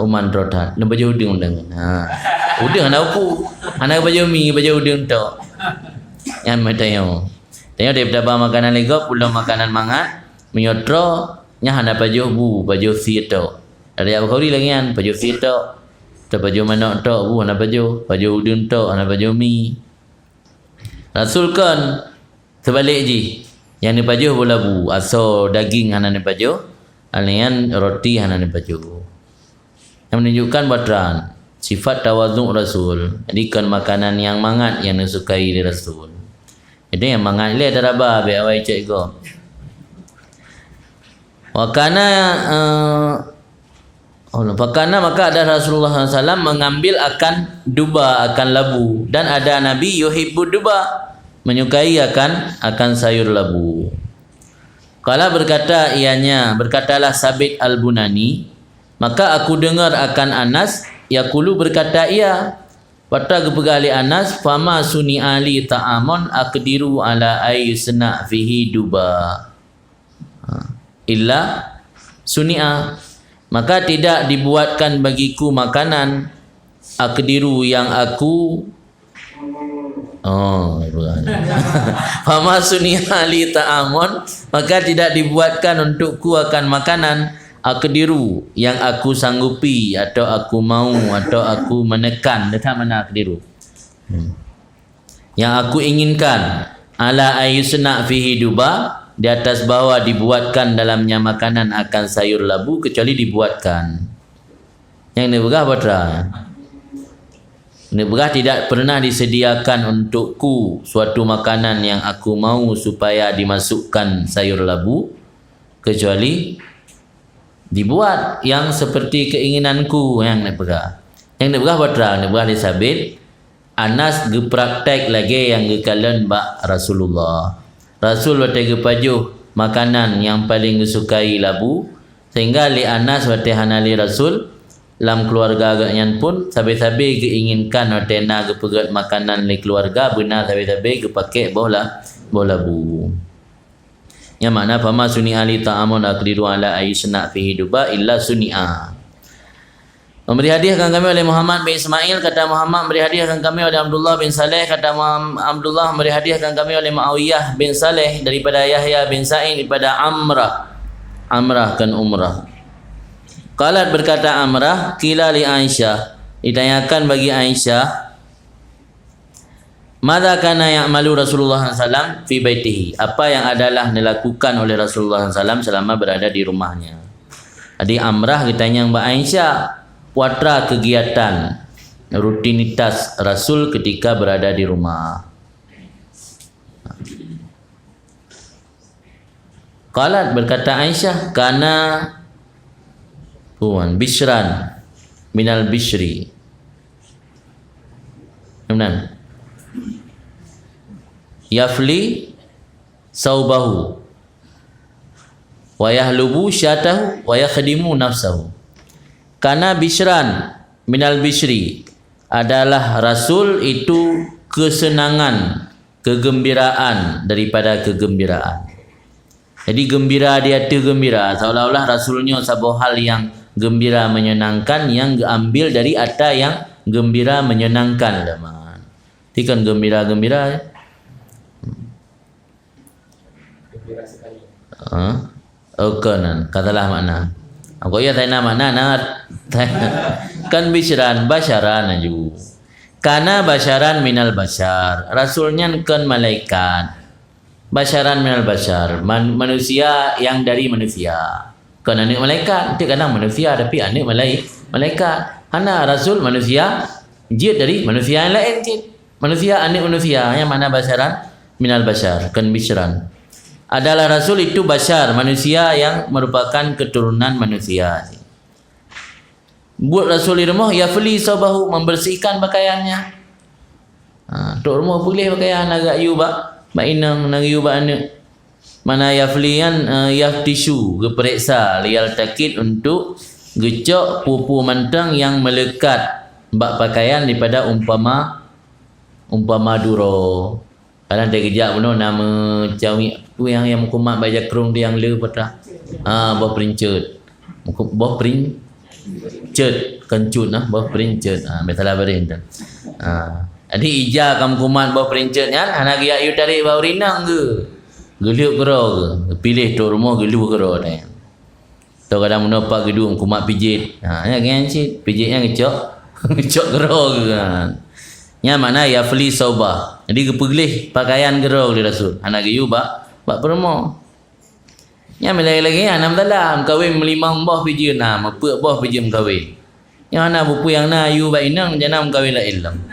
Uman rotat. Nak baju udang undang. Udang nak aku. Anak baju mi baju udang tok. Yang matayo. Tengok dia tabah makanan lagi, pulang makanan mangat, menyotro nya hana baju baju si tok. Ada yang kau lagi kan baju si tok. Tak baju manok tok hana baju udang tok, hana baju mi. Rasul kan sebalik ji. Yang ni baju bola bu, aso daging hana ni baju, alian roti hana ni baju. Yang menunjukkan badran sifat tawaduk Rasul. Jadi kan makanan yang mangat yang disukai di Rasul. Itu yang mengalir darabah biar awak cek go. Fakana maka ada Rasulullah SAW mengambil akan duba, akan labu, dan ada Nabi yuhibbu duba, menyukai akan sayur labu. Kala berkata ianya, berkatalah Sabit Al-Bunani, maka aku dengar akan Anas yaqulu berkata ia, pada kepegali Anas, fama suni ali ta'amon aqdiru ala ayyusna fihi duba illa suni'a, maka tidak dibuatkan bagiku makanan aqdiru yang aku fama suni ali ta'amon, maka tidak dibuatkan untukku akan makanan aqdiru yang aku sanggupi atau aku mau atau aku menekan. Dekat mana aqdiru? Yang aku inginkan ala ayyusna fihi duba, di atas bawah dibuatkan dalamnya makanan akan sayur labu, kecuali dibuatkan. Yang ini berah apa? Ini berah tidak pernah disediakan untukku suatu makanan yang aku mau supaya dimasukkan sayur labu, kecuali dibuat yang seperti keinginanku. Yang ini berah. Yang ini berah apa? Ini berah disabit Anas gepraktek lagi yang gekalan bak Rasulullah. Rasul wate gepajuh makanan yang paling disukai labu, sehingga li Anas wate hanali Rasul lam keluarga agaknya pun sabi-sabi keinginkan wate na gepegat makanan li keluarga benar sabi-sabi gepake bola labu. Yang mana fama suni ali ta'amun aqdiru ala ayyusna fihi duba illa suni'a. Memberi hadiahkan kami oleh Muhammad bin Ismail, kata Muhammad memberi hadiahkan kami oleh Abdullah bin Saleh, kata Abdullah memberi hadiahkan kami oleh Muawiyah bin Saleh daripada Yahya bin Sa'id daripada Amrah kan umrah. Qalat berkata Amrah, qila li Aisyah, ditanyakan bagi Aisyah, madza kana ya'malu Rasulullah SAW fi baitihi, apa yang adalah dilakukan oleh Rasulullah SAW selama berada di rumahnya. Jadi Amrah ditanya Mbak Aisyah, watra kegiatan rutinitas Rasul ketika berada di rumah. Qalat berkata Aisyah, kana bishran minal bishri. Benar. Yafli saubahu wa yahlubu syatahu wa yakhdimu nafsahu. Karena bishran minal bishri adalah Rasul itu kesenangan, kegembiraan daripada kegembiraan. Jadi gembira dia tu gembira, seolah-olah Rasulnya sebuah hal yang gembira menyenangkan, yang ambil dari ada yang gembira menyenangkan. Itu kan gembira-gembira. Gembira sekali. Kanan, katalah makna. Aku ya tanya mana nak kan bishran basyaran aju. Karena basyaran minal basyar. Rasulnya kan malaikat. Basyaran minal basyar. Manusia yang dari manusia. Kan anak malaikat. Itu kadang manusia tapi anak malaikat. Karena Rasul manusia, jid dari manusia yang lain jid. Manusia anak manusia. Yang mana basyaran minal basyar. Kan bishran. Adalah Rasul itu basyar, manusia yang merupakan keturunan manusia. Buat Rasul di rumah, yafli sabahu, membersihkan pakaiannya. Tok rumah boleh pakaian agak yuba, inang nang yuba anak. Mana yaflian yaftishu, geperiksa lial takit untuk gecok pupu mantang yang melekat bak pakaian daripada umpama duro. Kadang dia kejap pun nama cawi tu yang mukumat baca kerung dia yang le patah. Bawah perincut. Bawah perincut kencut bawah perincut. Betul berin tu. Jadi ija kamu kumat bawah perincut kan, anak dia you tarik bau rinang ke? Geliuk kero ke? Pilih tu rumah geliuk kero ni. Tu kadang menapa gedung kumat pijit. Ya kan cik, pijitnya ngecok. Ngecok kero ke kan. Yang mana yafli saubah. Jadi kepeglih pakaian gerau di Rasul. Anak giyu bak permo. Yang lagi-lagi anak dalam kawin melimang boh pijin mepek boh pijin kawin. Yang anak bupu yang na yu bak inang janam kawin la ilm.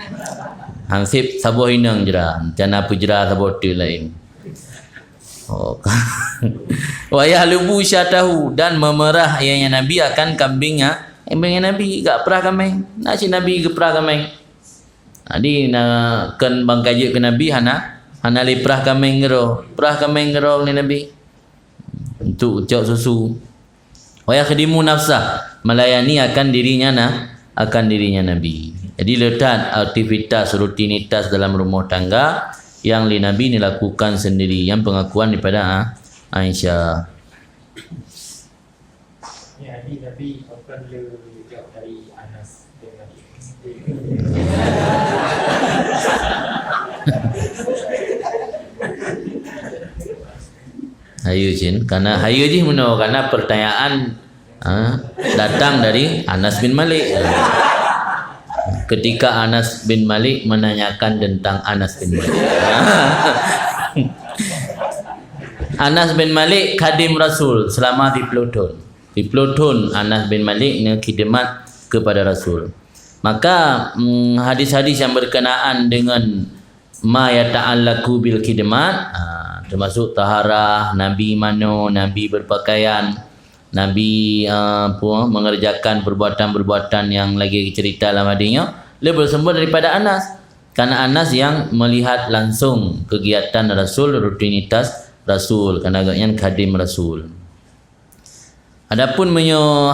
Hansip sabuh hinang jera. Jana pujera sabuh tu lain. Oh. Wayah lubu syatahu dan memerah ayahnya Nabi akan kambingnya. Kambingnya Nabi gak perah kambing. Nak si Nabi ke perah kambing. Jadi nak kan bangkaje ke Nabi hana li perah kambing gero. Perah kambing gero ni Nabi. Untuk ucap susu. Wayah khadimu nafsah melayani akan dirinya Nabi. Jadi letak aktivitas rutinitas dalam rumah tangga yang li Nabi ni lakukan sendiri, yang pengakuan daripada Aisyah. Ya, Nabi akan jawab dari Anas dengan Hayu Jin, karena hayu je meno karena pertanyaan datang dari Anas bin Malik. Ketika Anas bin Malik menanyakan tentang Anas bin Malik. Anas bin Malik khadim Rasul selama di Pluton. Di Pluton Anas bin Malik ni khidmat kepada Rasul. Maka hadis-hadis yang berkenaan dengan ma yata'allaku bil khidmat, termasuk taharah, Nabi mano, Nabi berpakaian, Nabi mengerjakan perbuatan-perbuatan yang lagi cerita dalam hadisnya, dia bersumber daripada Anas. Karena Anas yang melihat langsung kegiatan Rasul, rutinitas Rasul, kerana agaknya khadim Rasul. Adapun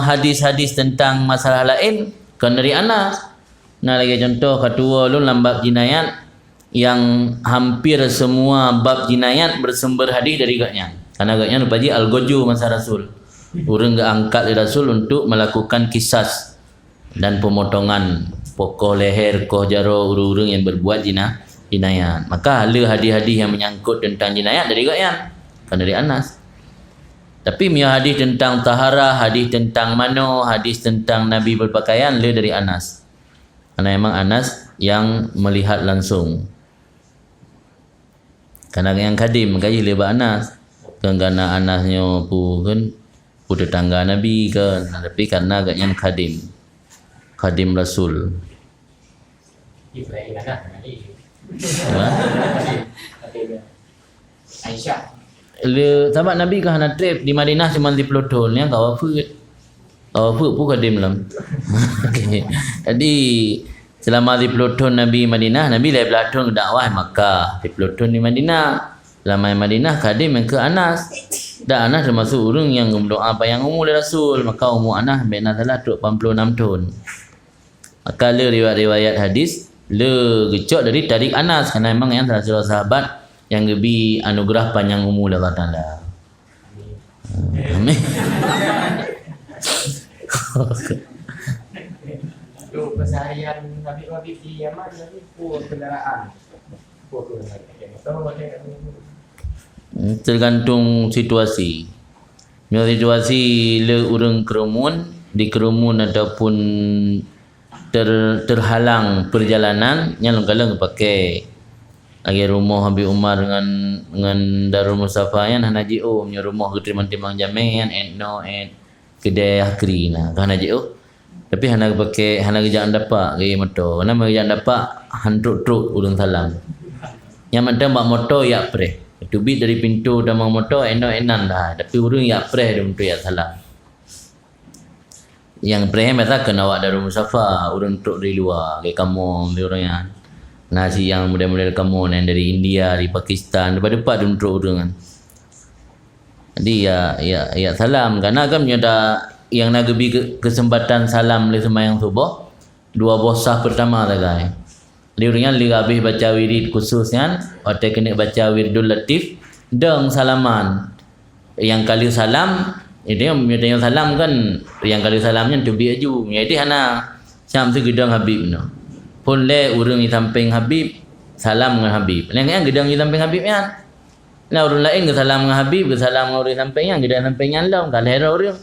hadis-hadis tentang masalah lain kan dari Anas. Nah lagi contoh kedua lu bab jinayat, yang hampir semua bab jinayat bersumber hadis dari agaknya. Karena agaknya rupaji al-goju masa Rasul. Orang angkat Rasul untuk melakukan kisas dan pemotongan pokok leher, koh jaro urung-urung yang berbuat jinayat. Maka ada hadis-hadis yang menyangkut tentang jinayat dari agaknya, kan dari Anas. Tapi hadis tentang taharah, hadis tentang mano, hadis tentang Nabi berpakaian le dari Anas. Karena memang Anas yang melihat langsung. Karena yang khadim gaji leba Anas. Karena Anasnya pun tetangga Nabi kan. Tapi karena agaknya khadim. Khadim Rasul. Ibrahim anak Nabi. Aisyah. Sahabat Nabi ke hana trip di Madinah cuma di Pluton yang kau apa pun khadim lam. Okay. Jadi selama di Pluton Nabi Madinah, Nabi lai Pluton dakwah Makkah, di Pluton di Madinah. Selama di Madinah khadim yang ke Anas. Dan Anas termasuk orang yang berdoa bayang umur Rasul, maka umur Anas bena salah 86 tahun. Maka le riwayat hadis le gecok dari tarik Anas, kerana memang yang salah sahabat yang lebih anugerah panjang umur Allah Ta'ala. Amin. Itu keseharian Nabi di Yaman, Nabi pun kendaraan. Tergantung situasi. Situasi le urang kerumun, di kerumun ataupun terhalang perjalanan, yang kadang pakai lagi rumah Habib Umar dengan Darul Mustafa yang hana JO punya rumah ke timang-timang jamin no kedai akhri nah kan hana JO. Tapi hana pakai hana kerjaan dapat gaya motor. Nama kerjaan dapat hantuk truk urang salam. Yang ada mak motor ya pre. Itu bit dari pintu damang motor enan dah. Tapi urang ya pre dum tu ya salam. Yang pre masa kena awak Darul Mustafa urang truk dari luar gaya kamu di orang yang nasi yang model-model kamu yang dari India, dari Pakistan, depan-depan untuk orang kan. Jadi ya salam karena kan ada yang nak bagi kesempatan salam le sembahyang subuh dua bosah pertama dah guys. Dia orangnya li habis baca wirid khususnya atau kena baca wiridul latif deng salaman. Yang kali salam dia yang salam kan yang kali salamnya tu bi aju. Jadi hana syam tu gedang Habib no. Pun le urang di samping Habib salam dengan Habib. Yang gedang di samping Habib kan. Nah orang lain ke salam dengan Habib, ke salam dengan orang samping yang gedang samping yang lain kalau hera orang.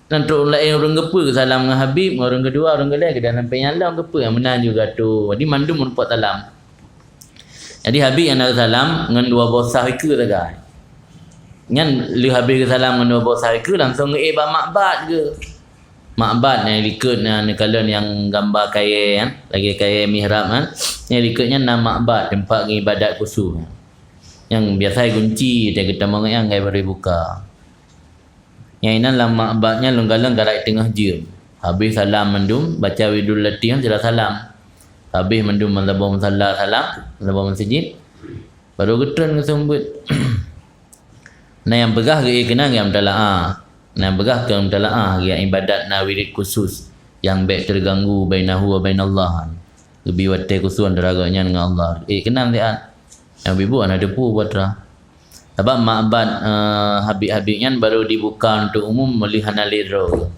Nanti orang lain orang gepa ke salam dengan Habib, orang kedua orang kedua gedang samping yang lain gepa yang menang juga tu. Jadi mandum mun pot salam. Jadi Habib yang nak salam dengan dua bosah ke tak guys. Ngan li Habib ke salam dengan dua bosah ke langsung ba makbat ke. makbat yang ikut kalau yang gambar kaya kan, lagi kaya mihrab kan, yang ikutnya nama makbat tempat ibadat khusus. Yang biasa kunci dia kita mau yang gaya baru buka. Yang ini dalam makbatnya longgalang garak tengah jam. Habis salam mendum baca widul lati kan tidak salam. Habis mendum mazhabum salat salam, mazhabum masjid. Baru getun ke sambut. Nah yang pegah ke kena yang mutalaah. Nah pegah ke mutalaah yang ibadat na wirid khusus yang baik terganggu bainahu wa bainallah. Lebih wate khusus deraganya dengan Allah. Kena dia. Yang ibu ada depu buat lah. Sebab makbat habib-habibnya baru dibuka untuk umum melihat naliro.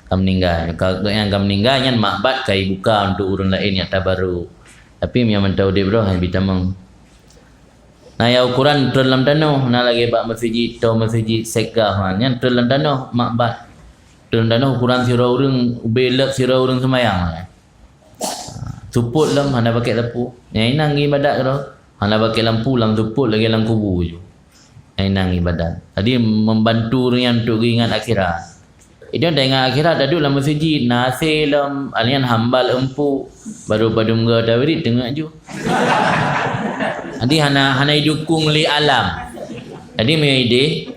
Kam meninggal. Kalau yang kam meninggal yang makbat kai buka untuk urun lain yang tak baru. Tapi yang mentau dia bro yang bitamang. Nah ya ukuran dalam tanah, nah lagi bak masjid atau masjid segah yang dalam tanah makbat. Dalam tanah ukuran sirah urang belak sirah urang semayang. Suput lam hana pakai lampu. Yang inang ibadat kalau hana pakai lampu lang suput lagi lang kubu je. Yang inang ibadat. Tadi membantu yang untuk ingat akhirat. Itu dah ingat akhirat duduk dalam masjid nasi lam alian hambal empu baru pada muka tawirid tengok je. Jadi hana dukung li alam. Jadi me ide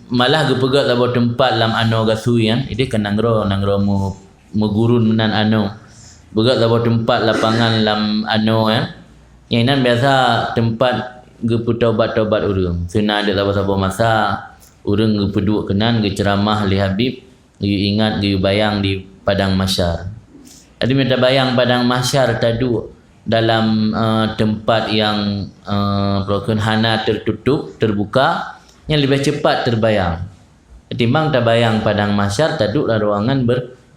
malah gepegat labo tempat lam ano gasuian, ide kan nangro mu gurun menan ano. Begat labo tempat lapangan lam ano ya. Yang nan biasa tempat geputaubat-taubat urang. Sunah ada labo masa urang gepeduk kenan ge ceramah li Habib, ge ingat ge bayang di padang mahsyar. Jadi minta bayang padang mahsyar tadu dalam tempat yang hana tertutup, terbuka, yang lebih cepat terbayang. Ketimbang terbayang padang mahsyar taduklah ruangan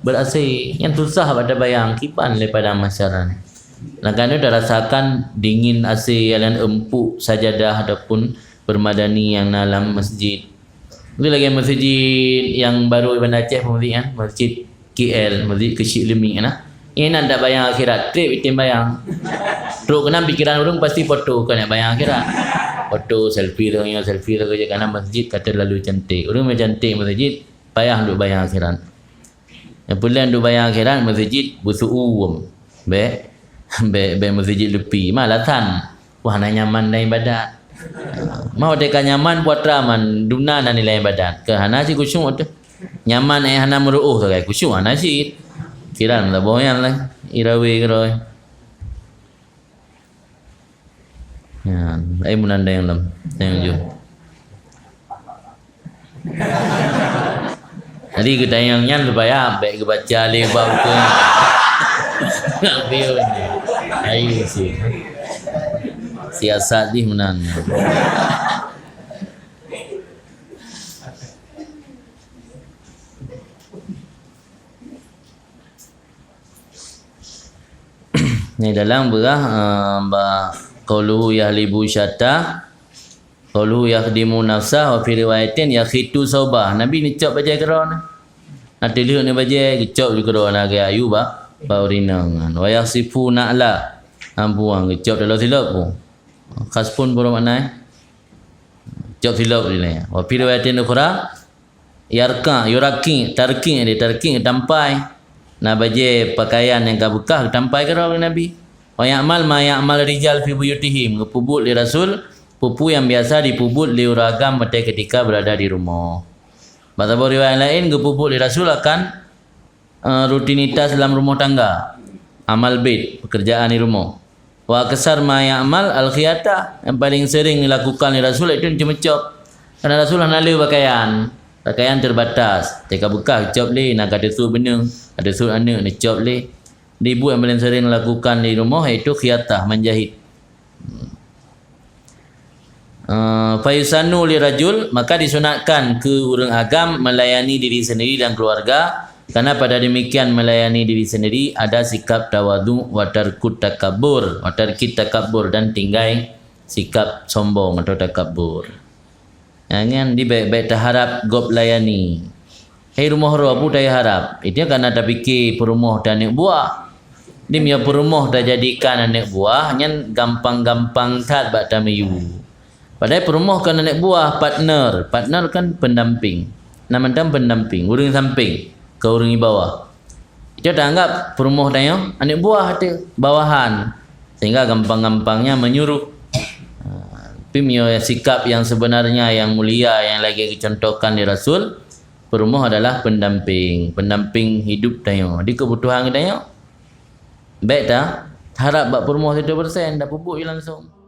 ber-AC. Yang susah pada bayang kipan le padang mahsyar. Nah kan dah rasakan dingin AC yang empuk sajadah ataupun permadani yang dalam masjid. Itu lagi masjid yang baru Ibn Aceh kan, masjid KL, masjid kecil lemik kan. Ini nak bayang akhirat, trip itim bayang. Teruk kena pikiran orang pasti foto kan nak bayang akhirat. Foto selfie tu je kerana masjid kata lalu cantik. Orang macam cantik masjid, payah duk bayang akhirat. Yang pulang duk bayang akhirat masjid busuk be masjid lepi. Malatan. Wah nak nyaman dan ibadat. Mau dekat nyaman buat raman duna dan nilai ibadat. Ke hana si kusyuk tu. Nyaman hana meruuh tu kai kusyuk hana si. Kiran lah boyan lah irawi keroi. Ya, ai munanda yang lam, yang ju. Jadi kita yang nyan supaya baik kebaca le bab ke. Nak bio ni. Ai si. Siasat di menan. Ni dalam berah qauluhu yahlibu syata qauluhu yakhdimu nafsah wa fi riwayatin yakhitu saubah. Nabi ni cop baca Quran. Nanti lihat ni baca cop di Quran agak ayu bau rinang. Wa yasifu na'la. Ampuang cop dalam silap pun. Khas pun bermakna cop silap ni. Wa fi riwayatin ukhra yuraki tarking tampai. Nak baje pakaian yang kabukah tampai ke orang Nabi. Wa ya'mal ma ya'mal rijal fi buyutihim. Ngepubut li Rasul, pupu yang biasa dipubut li uragam pada ketika berada di rumah. Pada riwayat lain ngepubut li Rasul akan rutinitas dalam rumah tangga. Amal bait, pekerjaan di rumah. Wa kasar ma ya'mal al-khiyata, yang paling sering dilakukan li Rasul itu cemecop. Karena Rasul hanalu pakaian terbatas. Jika buka cop le nak ada su benung, ada su anak nak cop le. Ibu yang paling sering lakukan di rumah iaitu khiyatah, menjahit. Fa yusanu li rajul, maka disunatkan ke orang agam melayani diri sendiri dan keluarga, karena pada demikian melayani diri sendiri ada sikap tawadu wa tarkut takabbur, dan tinggai sikap sombong atau takabbur. Yang di baik-baik terharap gop layani. Hei rumah roh pun dah harap. Itu kerana tak fikir perumah dan anak buah. Dia punya perumah dah jadikan anak buah. Yang gampang-gampang tak buat tamiyu. Padahal perumah kan anak buah partner. Partner kan pendamping. Nama pendamping. Urang samping. ke orang bawah. Kita tak anggap perumuh tanya anak buah hati bawahan. Sehingga gampang-gampangnya menyuruh. Tapi sikap yang sebenarnya yang mulia yang lagi dicontohkan di Rasul, perumuh adalah pendamping. Pendamping hidup tanya. Di kebutuhan kita tanya. Baik tak? Harap buat perumuh 100%, dah pupuk je langsung.